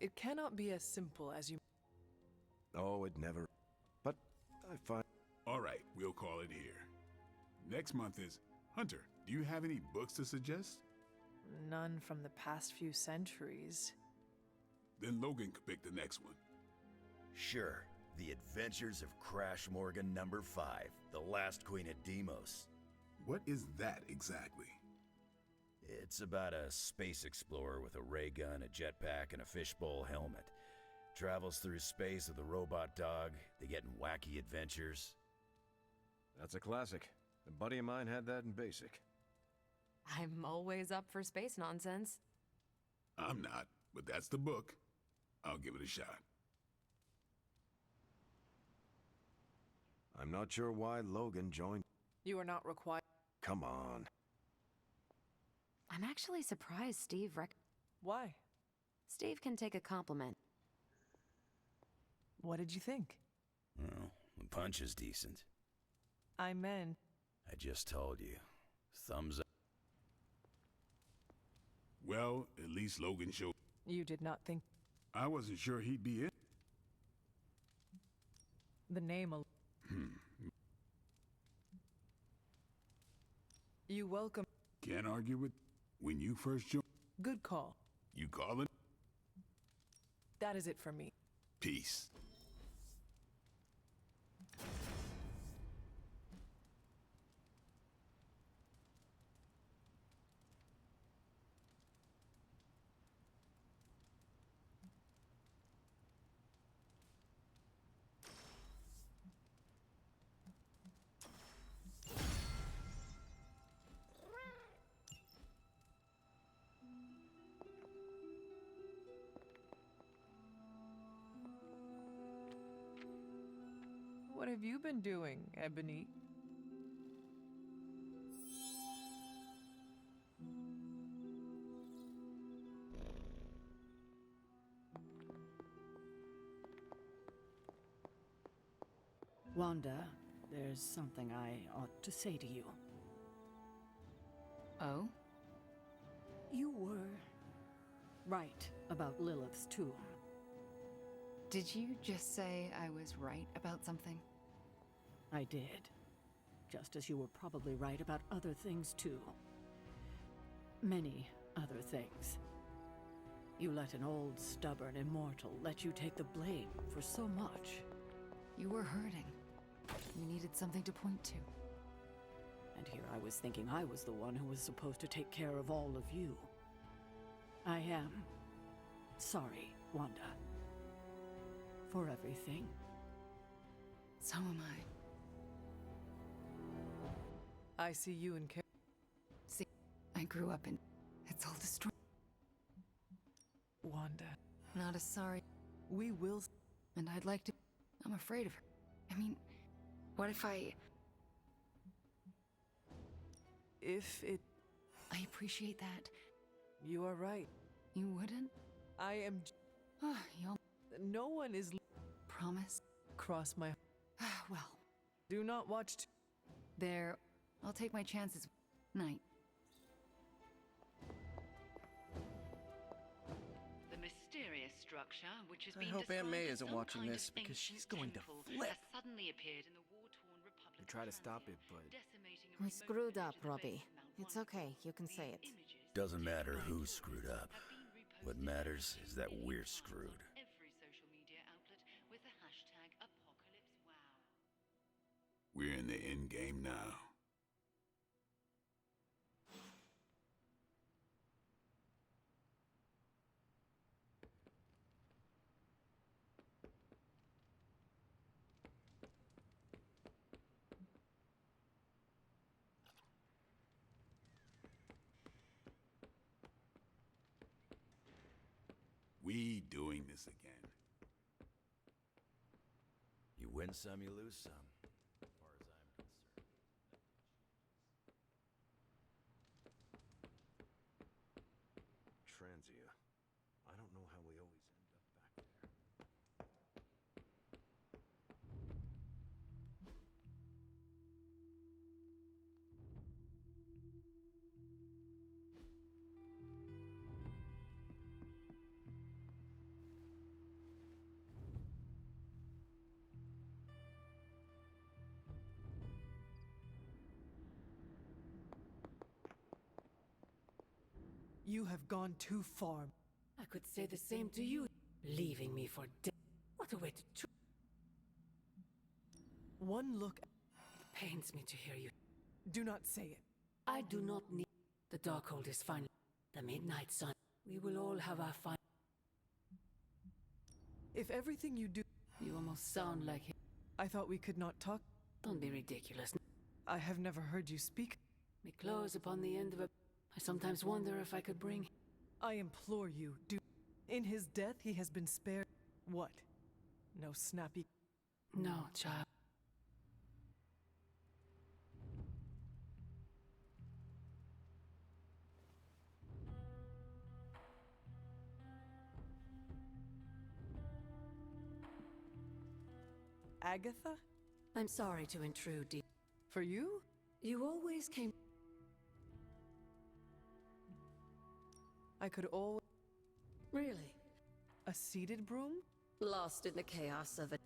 It cannot be as simple as you... Oh, it never. But I find... All right, we'll call it here. Next month is... Hunter, do you have any books to suggest? None from the past few centuries. Then Logan could pick the next one. Sure. The Adventures of Crash Morgan number 5, The Last Queen of Deimos. What is that exactly? It's about a space explorer with a ray gun, a jetpack, and a fishbowl helmet. Travels through space with a robot dog. They get in wacky adventures. That's a classic. A buddy of mine had that in basic. I'm always up for space nonsense. I'm not, but that's the book. I'll give it a shot. I'm not sure why Logan joined. You are not required. Come on. I'm actually surprised Steve Why? Steve can take a compliment. What did you think? Well, the punch is decent. I meant... I just told you. Thumbs up. Well, at least Logan showed... You did not think... I wasn't sure he'd be in. The name... You welcome... Can't argue with... When you first joined... Good call. You calling? That is it for me. Peace. What have you been doing, Ebony? Wanda, there's something I ought to say to you. Oh? You were right about Lilith's tomb. Did you just say I was right about something? I did. Just as you were probably right about other things too. Many other things. You let an old, stubborn immortal let you take the blame for so much. You were hurting. You needed something to point to. And here I was thinking I was the one who was supposed to take care of all of you. I am sorry, Wanda. For everything. So am I. I see you in See, I grew up in... It's all destroyed. Wanda. Not as sorry. We will... And I'd like to... I'm afraid of her. I mean, what if I... If it... I appreciate that. You are right. You wouldn't? I am... Y'all... No one is... Promise? Cross my... Well... Do not watch... There... I'll take my chances. Night. The mysterious structure, which has I been hope Aunt described May as isn't some watching kind this, of because she's ancient going to temple, flip. has suddenly appeared in the war-torn Republic We try to stop it, but I screwed up, Robbie. It's okay, you can say it. Doesn't matter who screwed up. What matters is that we're screwed. every social media outlet with the hashtag ApocalypseWow. We're in the end game now. We doing this again. You win some, you lose some. As far as I'm concerned. Transia. I don't know how we always end up back there. You have gone too far. I could say the same to you, leaving me for dead. What a way to One look. It pains me to hear you. Do not say it. I do not need. The Darkhold is final. The Midnight Sun. We will all have our fun. If everything you do. You almost sound like him. I thought we could not talk. Don't be ridiculous. I have never heard you speak. We close upon the end of a. I sometimes wonder if I could bring. I implore you, do. In his death, he has been spared. What? No snappy. No, child. Agatha? I'm sorry to intrude, dear. For you? You always came. I could always. Really? A seated broom? Lost in the chaos of it.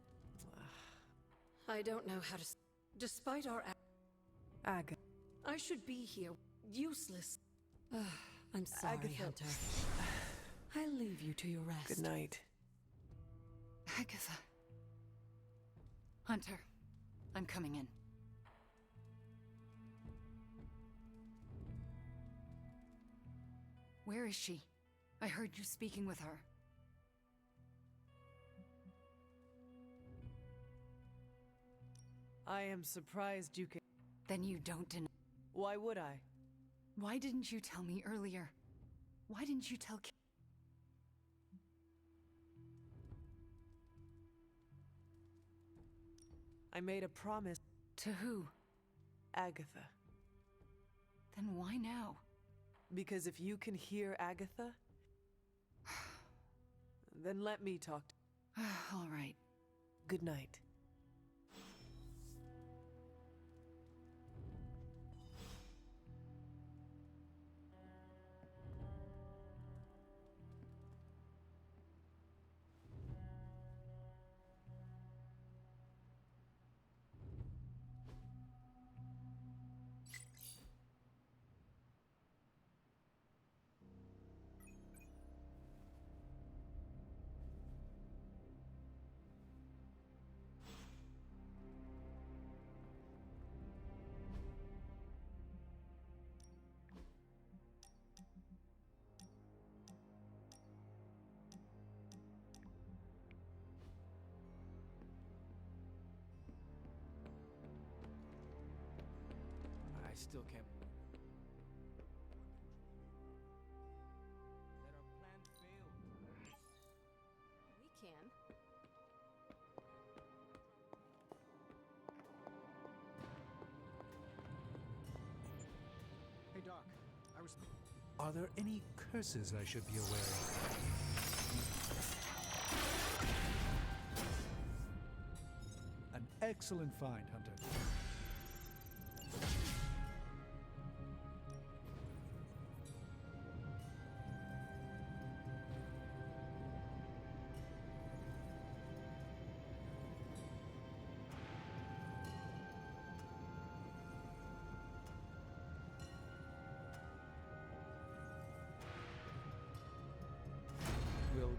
I don't know how to. Despite our. Agatha. I should be here. Useless. I'm sorry, Agatha. Hunter. I'll leave you to your rest. Good night. Agatha. Hunter, I'm coming in. Where is she? I heard you speaking with her. I am surprised you can. Then you don't deny. Why would I? Why didn't you tell me earlier? Why didn't you tell I made a promise. To who? Agatha. Then why now? Because if you can hear Agatha, then let me talk to. All right. Good night. I still can't. That our plan failed. We can. Hey, Doc. I was. Are there any curses I should be aware of? An excellent find, Hunter.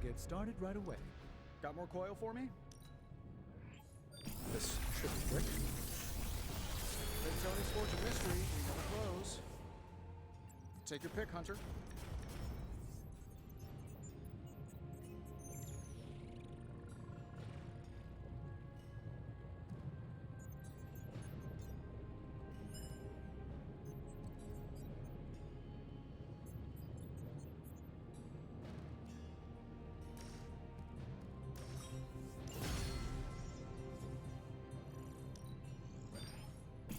get started right away. Got more coil for me? This should be quick. Big Tony's Forge of Mystery, we never close. Take your pick, Hunter.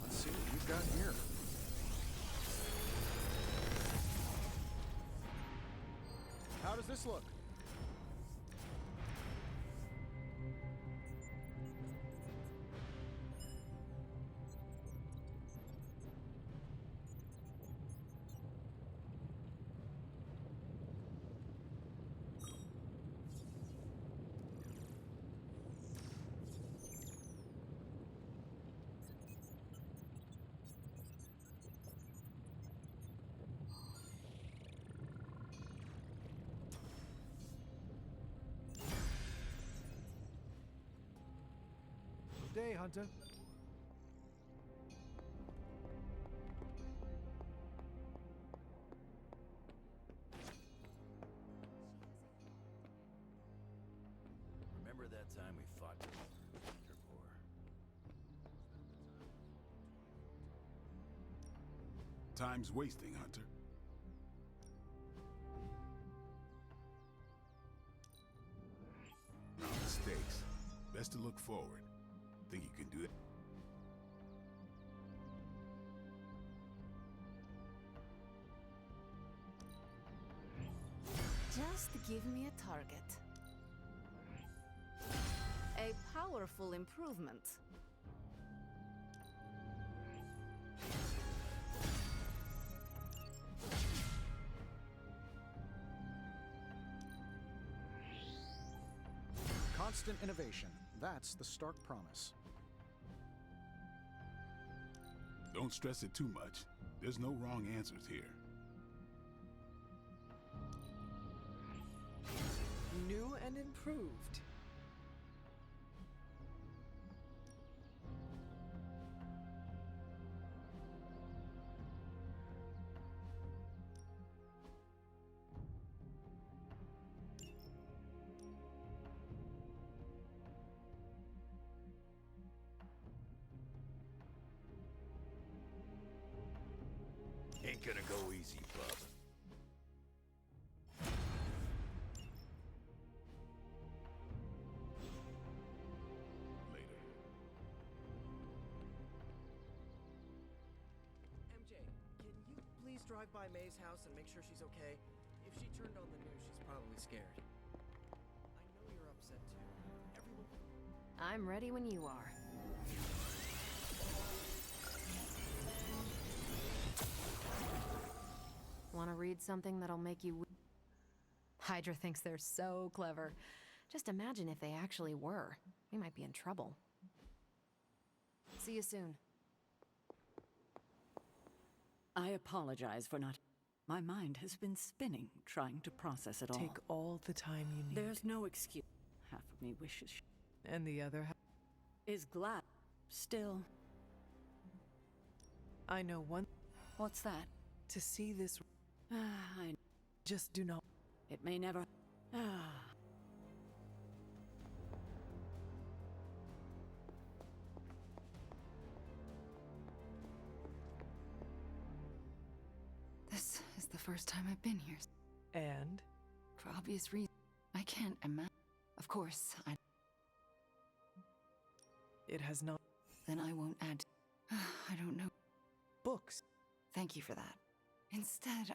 Let's see what you've got here. How does this look? Good day, Hunter. Remember that time we fought Interpor? Time's wasting, Hunter. No mistakes. Best to look forward. Think you can do it? Just give me a target. A powerful improvement. Constant innovation. That's the Stark promise. Don't stress it too much. There's no wrong answers here. New and improved. Ain't gonna go easy, bub. Later. MJ, can you please drive by May's house and make sure she's okay? If she turned on the news, she's probably scared. I know you're upset too. Everyone... I'm ready when you are. Want to read something that'll make you... Hydra thinks they're so clever. Just imagine if they actually were. We might be in trouble. See you soon. I apologize for not... My mind has been spinning, trying to process it all. Take all the time you need. There's no excuse. Half of me wishes... And the other half is glad. Still... I know one... What's that? To see this... I just do not... It may never... This is the first time I've been here. And? For obvious reasons. I can't imagine. Of course, It has not... Then I won't add... I don't know. Books. Thank you for that. Instead...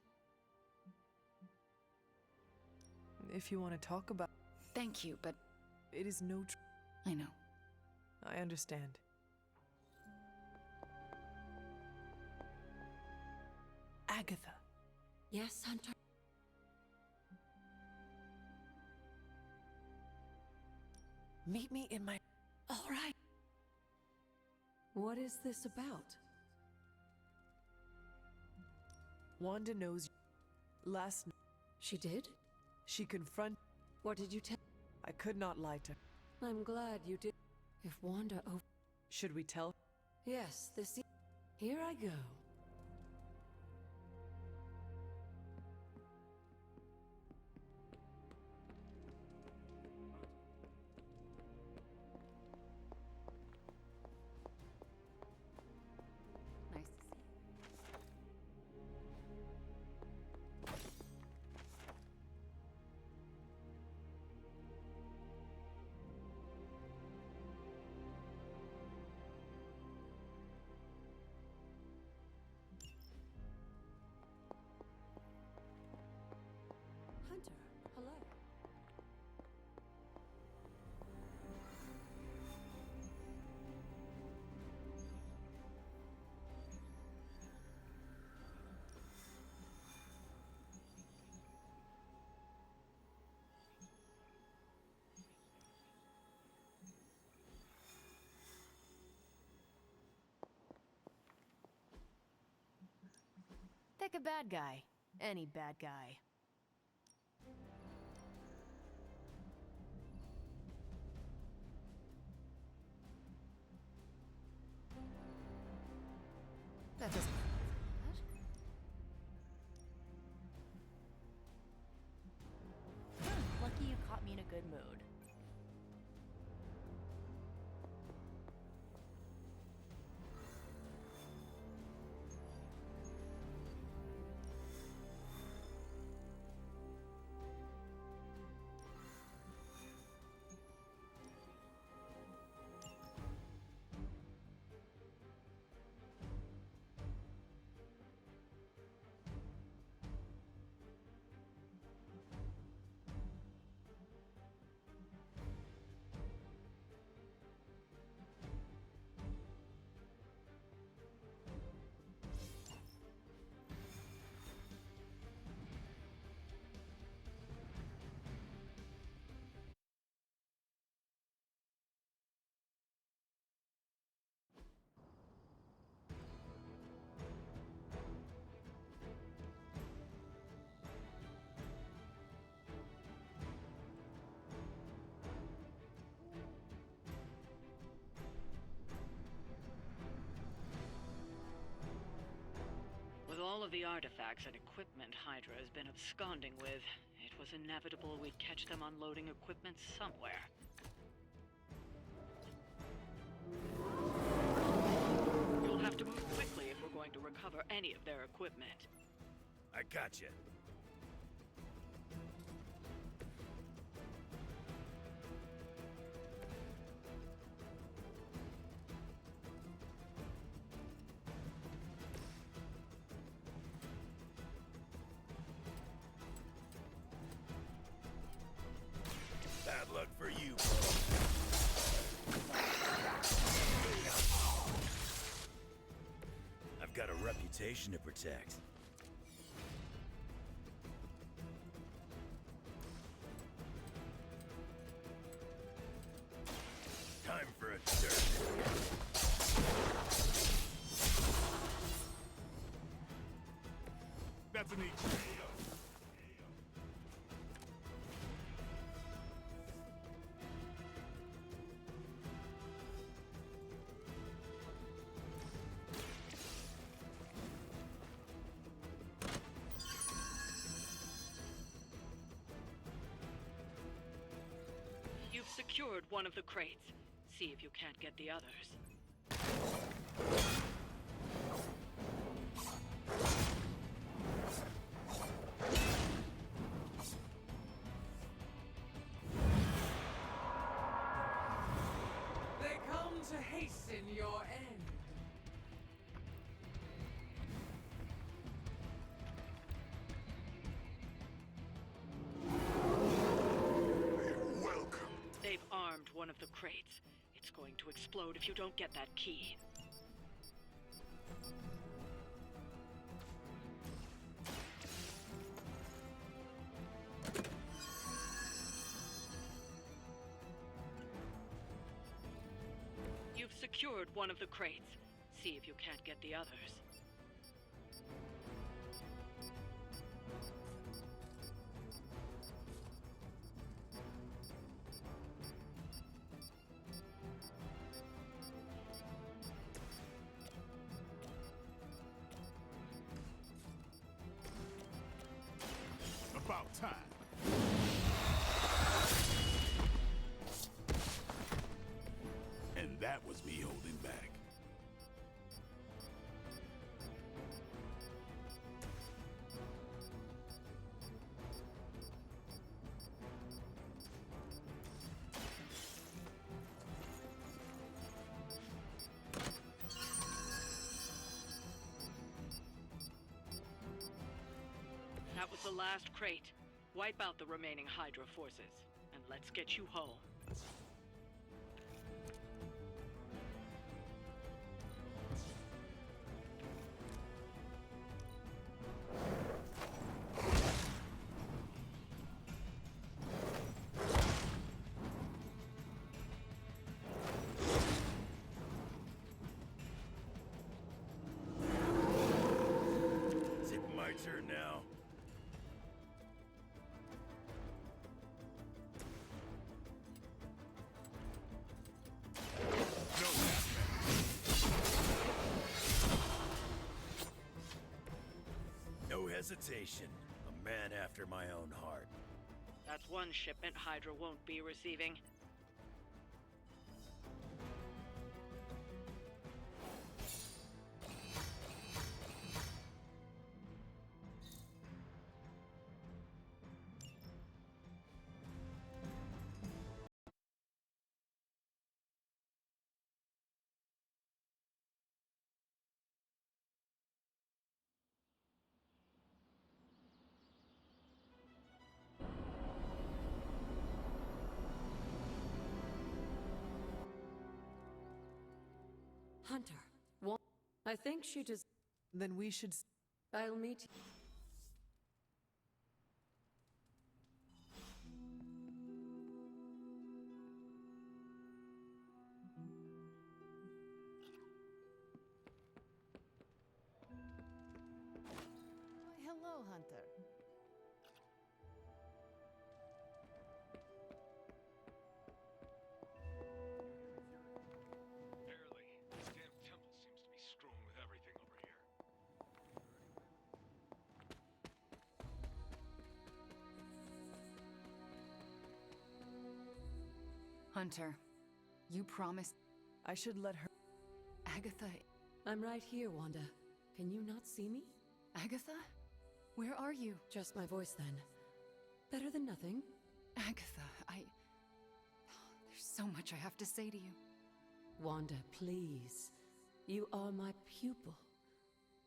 If you want to talk about... Thank you, but... It is no... I know. I understand. Agatha. Yes, Hunter? Meet me in my... All right. What is this about? Wanda knows... Last... She did? She confronted... What did you tell? I could not lie to. I'm glad you did. If Wanda Should we tell? Yes, this. Here I go. Nice to see. Hunter, hello. Pick a bad guy. Any bad guy. That doesn't... Lucky you caught me in a good mood. With all of the artifacts and equipment Hydra has been absconding with, it was inevitable we'd catch them unloading equipment somewhere. You'll have to move quickly if we're going to recover any of their equipment. I gotcha. Bad luck for you. I've got a reputation to protect. Time for a turn. That's an easy. You've secured one of the crates. See if you can't get the others. They come to hasten your end. They've armed one of the crates. It's going to explode if you don't get that key. You've secured one of the crates. See if you can't get the others. with the last crate. Wipe out the remaining Hydra forces, and let's get you home. Is it my turn now? No hesitation. A man after my own heart. That's one shipment Hydra won't be receiving. Hunter, I think she just... Then we should... I'll meet you. Hello, Hunter. Barely. This damn temple seems to be strewn with everything over here. Hunter, you promised I should let her... Agatha... I'm right here, Wanda. Can you not see me? Agatha? Where are you? Just my voice, then. Better than nothing. Agatha, there's so much I have to say to you. Wanda, please. You are my pupil.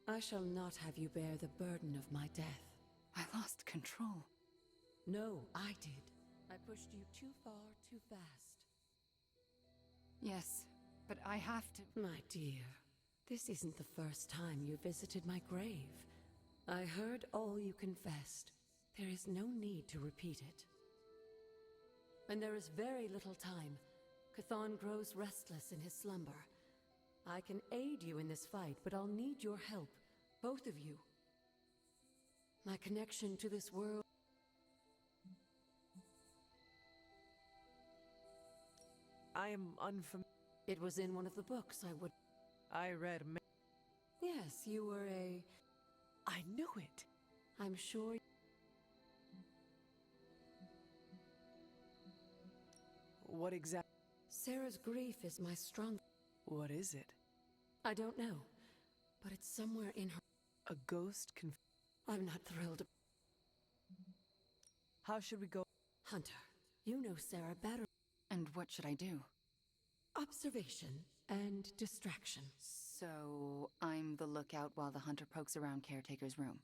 I shall not have you bear the burden of my death. I lost control. No, I did. I pushed you too far, too fast. Yes, but I have to... My dear, this isn't the first time you visited my grave. I heard all you confessed. There is no need to repeat it. And there is very little time. Chthon grows restless in his slumber. I can aid you in this fight, but I'll need your help. Both of you. My connection to this world... I am unfamiliar. It was in one of the books I read... Yes, you were a... I knew it. I'm sure... What exactly? Sarah's grief is my strong... What is it? I don't know, but it's somewhere in her... A ghost I'm not thrilled. How should we go? Hunter, you know Sarah better. And what should I do? Observation and distraction. So, I'm the lookout while the hunter pokes around Caretaker's room.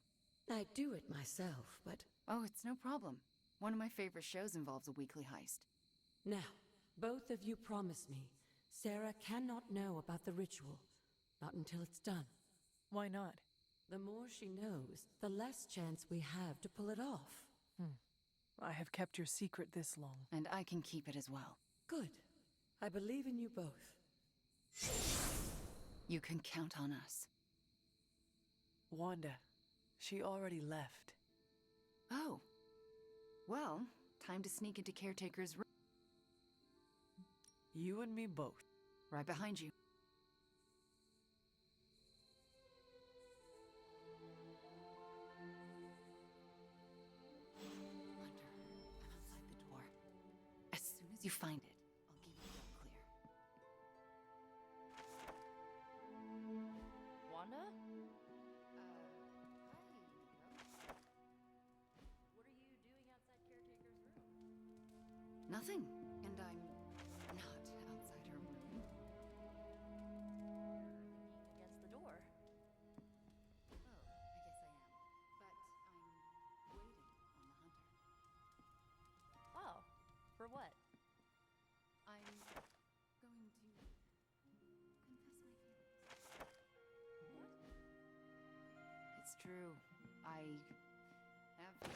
I do it myself, but... Oh, it's no problem. One of my favorite shows involves a weekly heist. Now, both of you promise me, Sarah cannot know about the ritual. Not until it's done. Why not? The more she knows, the less chance we have to pull it off. I have kept your secret this long. And I can keep it as well. Good. I believe in you both. You can count on us. Wanda, she already left. Oh. Well, time to sneak into Caretaker's room. You and me both. Right behind you. Hunter, I'm outside the door. As soon as you find it, I'll give you the clear. Wanda? Hi. What are you doing outside Caretaker's room? Nothing. And I'm not outside her room. Leaning against the door. Oh, I guess I am. But I'm true. I have...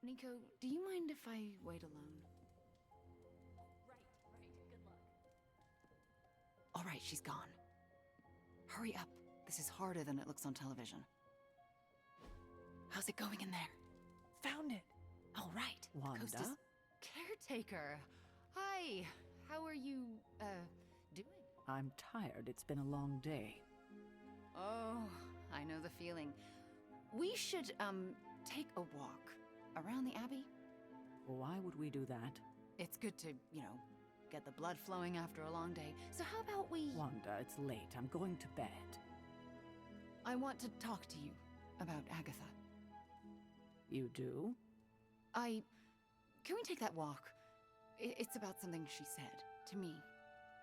Nico, do you mind if I wait alone? Right. Good luck. All right, she's gone. Hurry up. This is harder than it looks on television. How's it going in there? Found it. All right. Wanda? Coast is caretaker. Hi. How are you, doing? I'm tired. It's been a long day. Oh, I know the feeling. We should, take a walk around the Abbey. Why would we do that? It's good to, get the blood flowing after a long day. So how about we... Wanda, it's late. I'm going to bed. I want to talk to you about Agatha. You do? Can we take that walk? It's about something she said to me.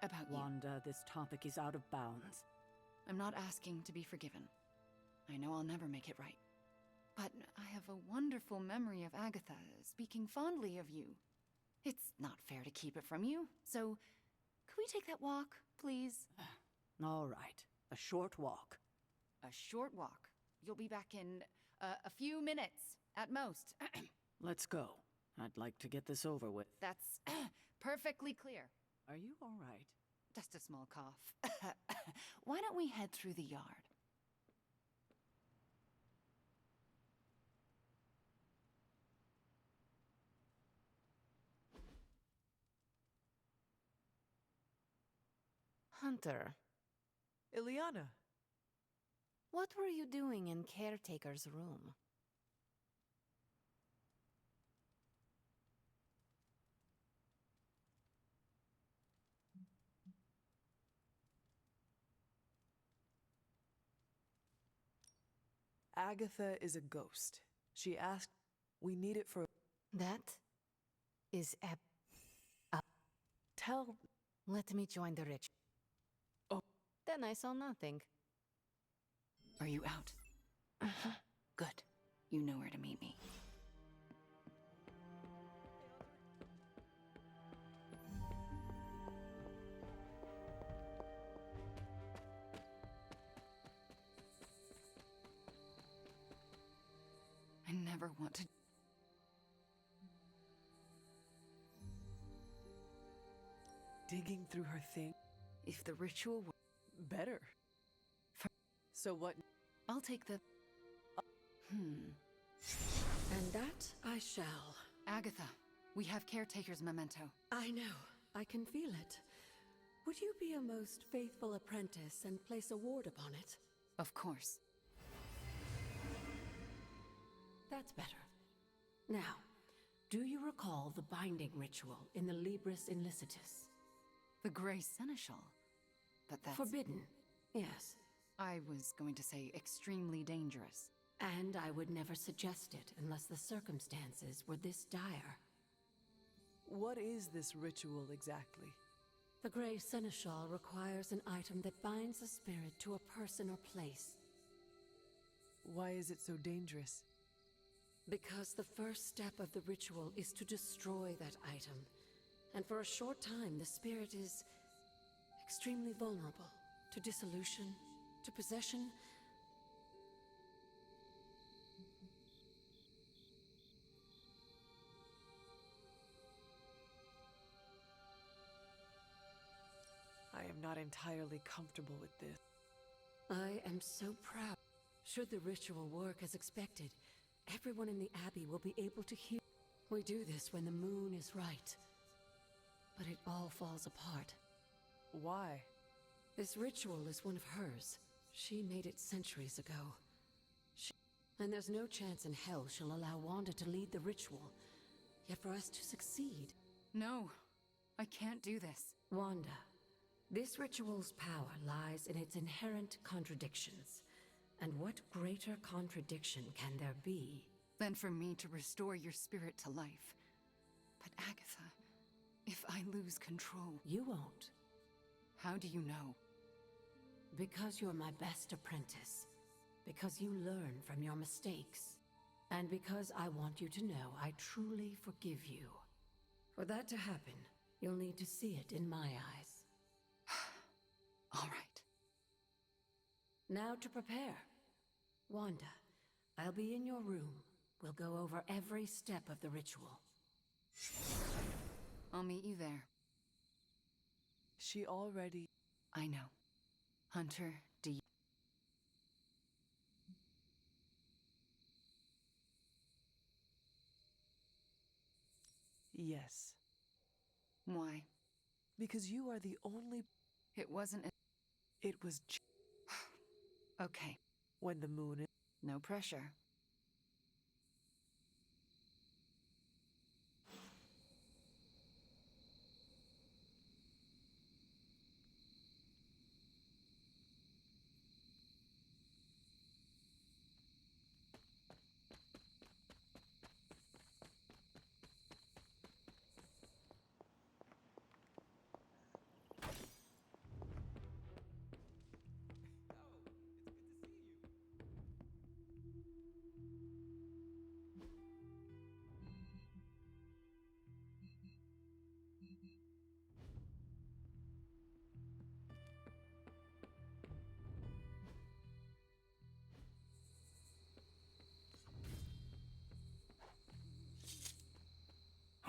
About you. Wanda, this topic is out of bounds. I'm not asking to be forgiven. I know I'll never make it right. But I have a wonderful memory of Agatha speaking fondly of you. It's not fair to keep it from you, so could we take that walk, please? All right. A short walk. A short walk. You'll be back in a few minutes, at most. Let's go. I'd like to get this over with. That's perfectly clear. Are you all right? Just a small cough. Why don't we head through the yard? Hunter, Ileana. what were you doing in Caretaker's room? Agatha is a ghost. She asked, we need it for... That is Tell... Let me join the rich. Oh. Then I saw nothing. Are you out? Good. You know where to meet me. I never want to... Digging through her thing. If the ritual were... Better. So what? I'll take the... And that I shall. Agatha, we have Caretaker's memento. I know. I can feel it. Would you be a most faithful apprentice and place a ward upon it? Of course. That's better. Now, do you recall the binding ritual in the Libris Inlicitus? The Grey Seneschal? But that's... Forbidden, yes. I was going to say extremely dangerous. And I would never suggest it unless the circumstances were this dire. What is this ritual exactly? The Grey Seneschal requires an item that binds a spirit to a person or place. Why is it so dangerous? Because the first step of the ritual is to destroy that item. And for a short time, the spirit is extremely vulnerable to dissolution, to possession. I am not entirely comfortable with this. I am so proud. Should the ritual work as expected, everyone in the Abbey will be able to hear. We do this when the moon is right. But it all falls apart. Why? This ritual is one of hers. She made it centuries ago. And there's no chance in hell she'll allow Wanda to lead the ritual. Yet for us to succeed... No, I can't do this. Wanda, this ritual's power lies in its inherent contradictions. And what greater contradiction can there be? Than for me to restore your spirit to life. But Agatha, if I lose control... You won't. How do you know? Because you're my best apprentice. Because you learn from your mistakes. And because I want you to know I truly forgive you. For that to happen, you'll need to see it in my eyes. All right. Now to prepare. Wanda, I'll be in your room. We'll go over every step of the ritual. I'll meet you there. She already... I know. Hunter, do you... Yes. Why? Because you are the only... It wasn't a... It was Okay. when the moon is... No pressure.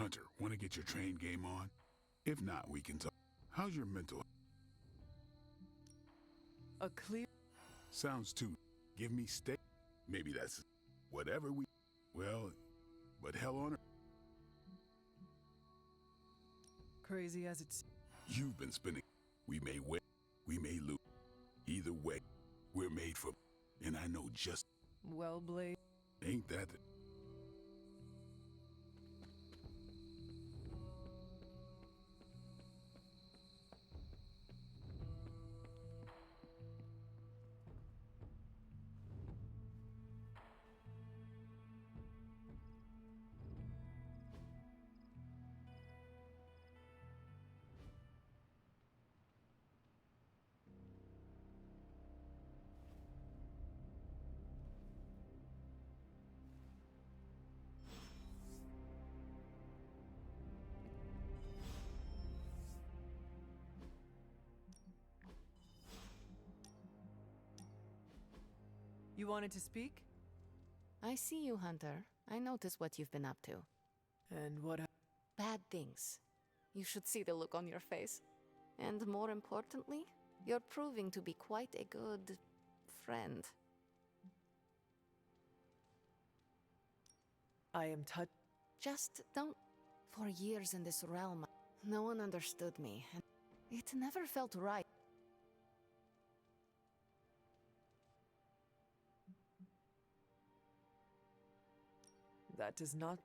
Hunter, want to get your train game on? If not, we can talk. How's your mental? a clear... Sounds too. Give me stay. Maybe that's whatever we... Well, but hell on earth. Crazy as it's... You've been spinning. We may win. We may lose. Either way, we're made for... And I know just... Well, Blade... Ain't that... You wanted to speak? I see you, Hunter. I notice what you've been up to. And what... Bad things. You should see the look on your face. And more importantly, you're proving to be quite a good... friend. I am touched. Just don't... For years in this realm, no one understood me, and it never felt right. That does not...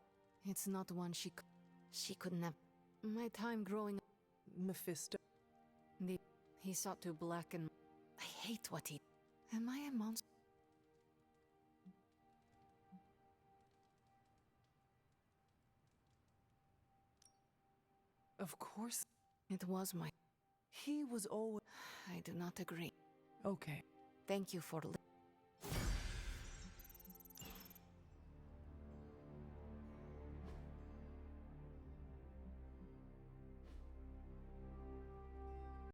It's not one she could never... My time growing... Mephisto... He sought to blacken... I hate what he... Am I a monster? Of course. It was my... He was always... I do not agree. Okay. Thank you for...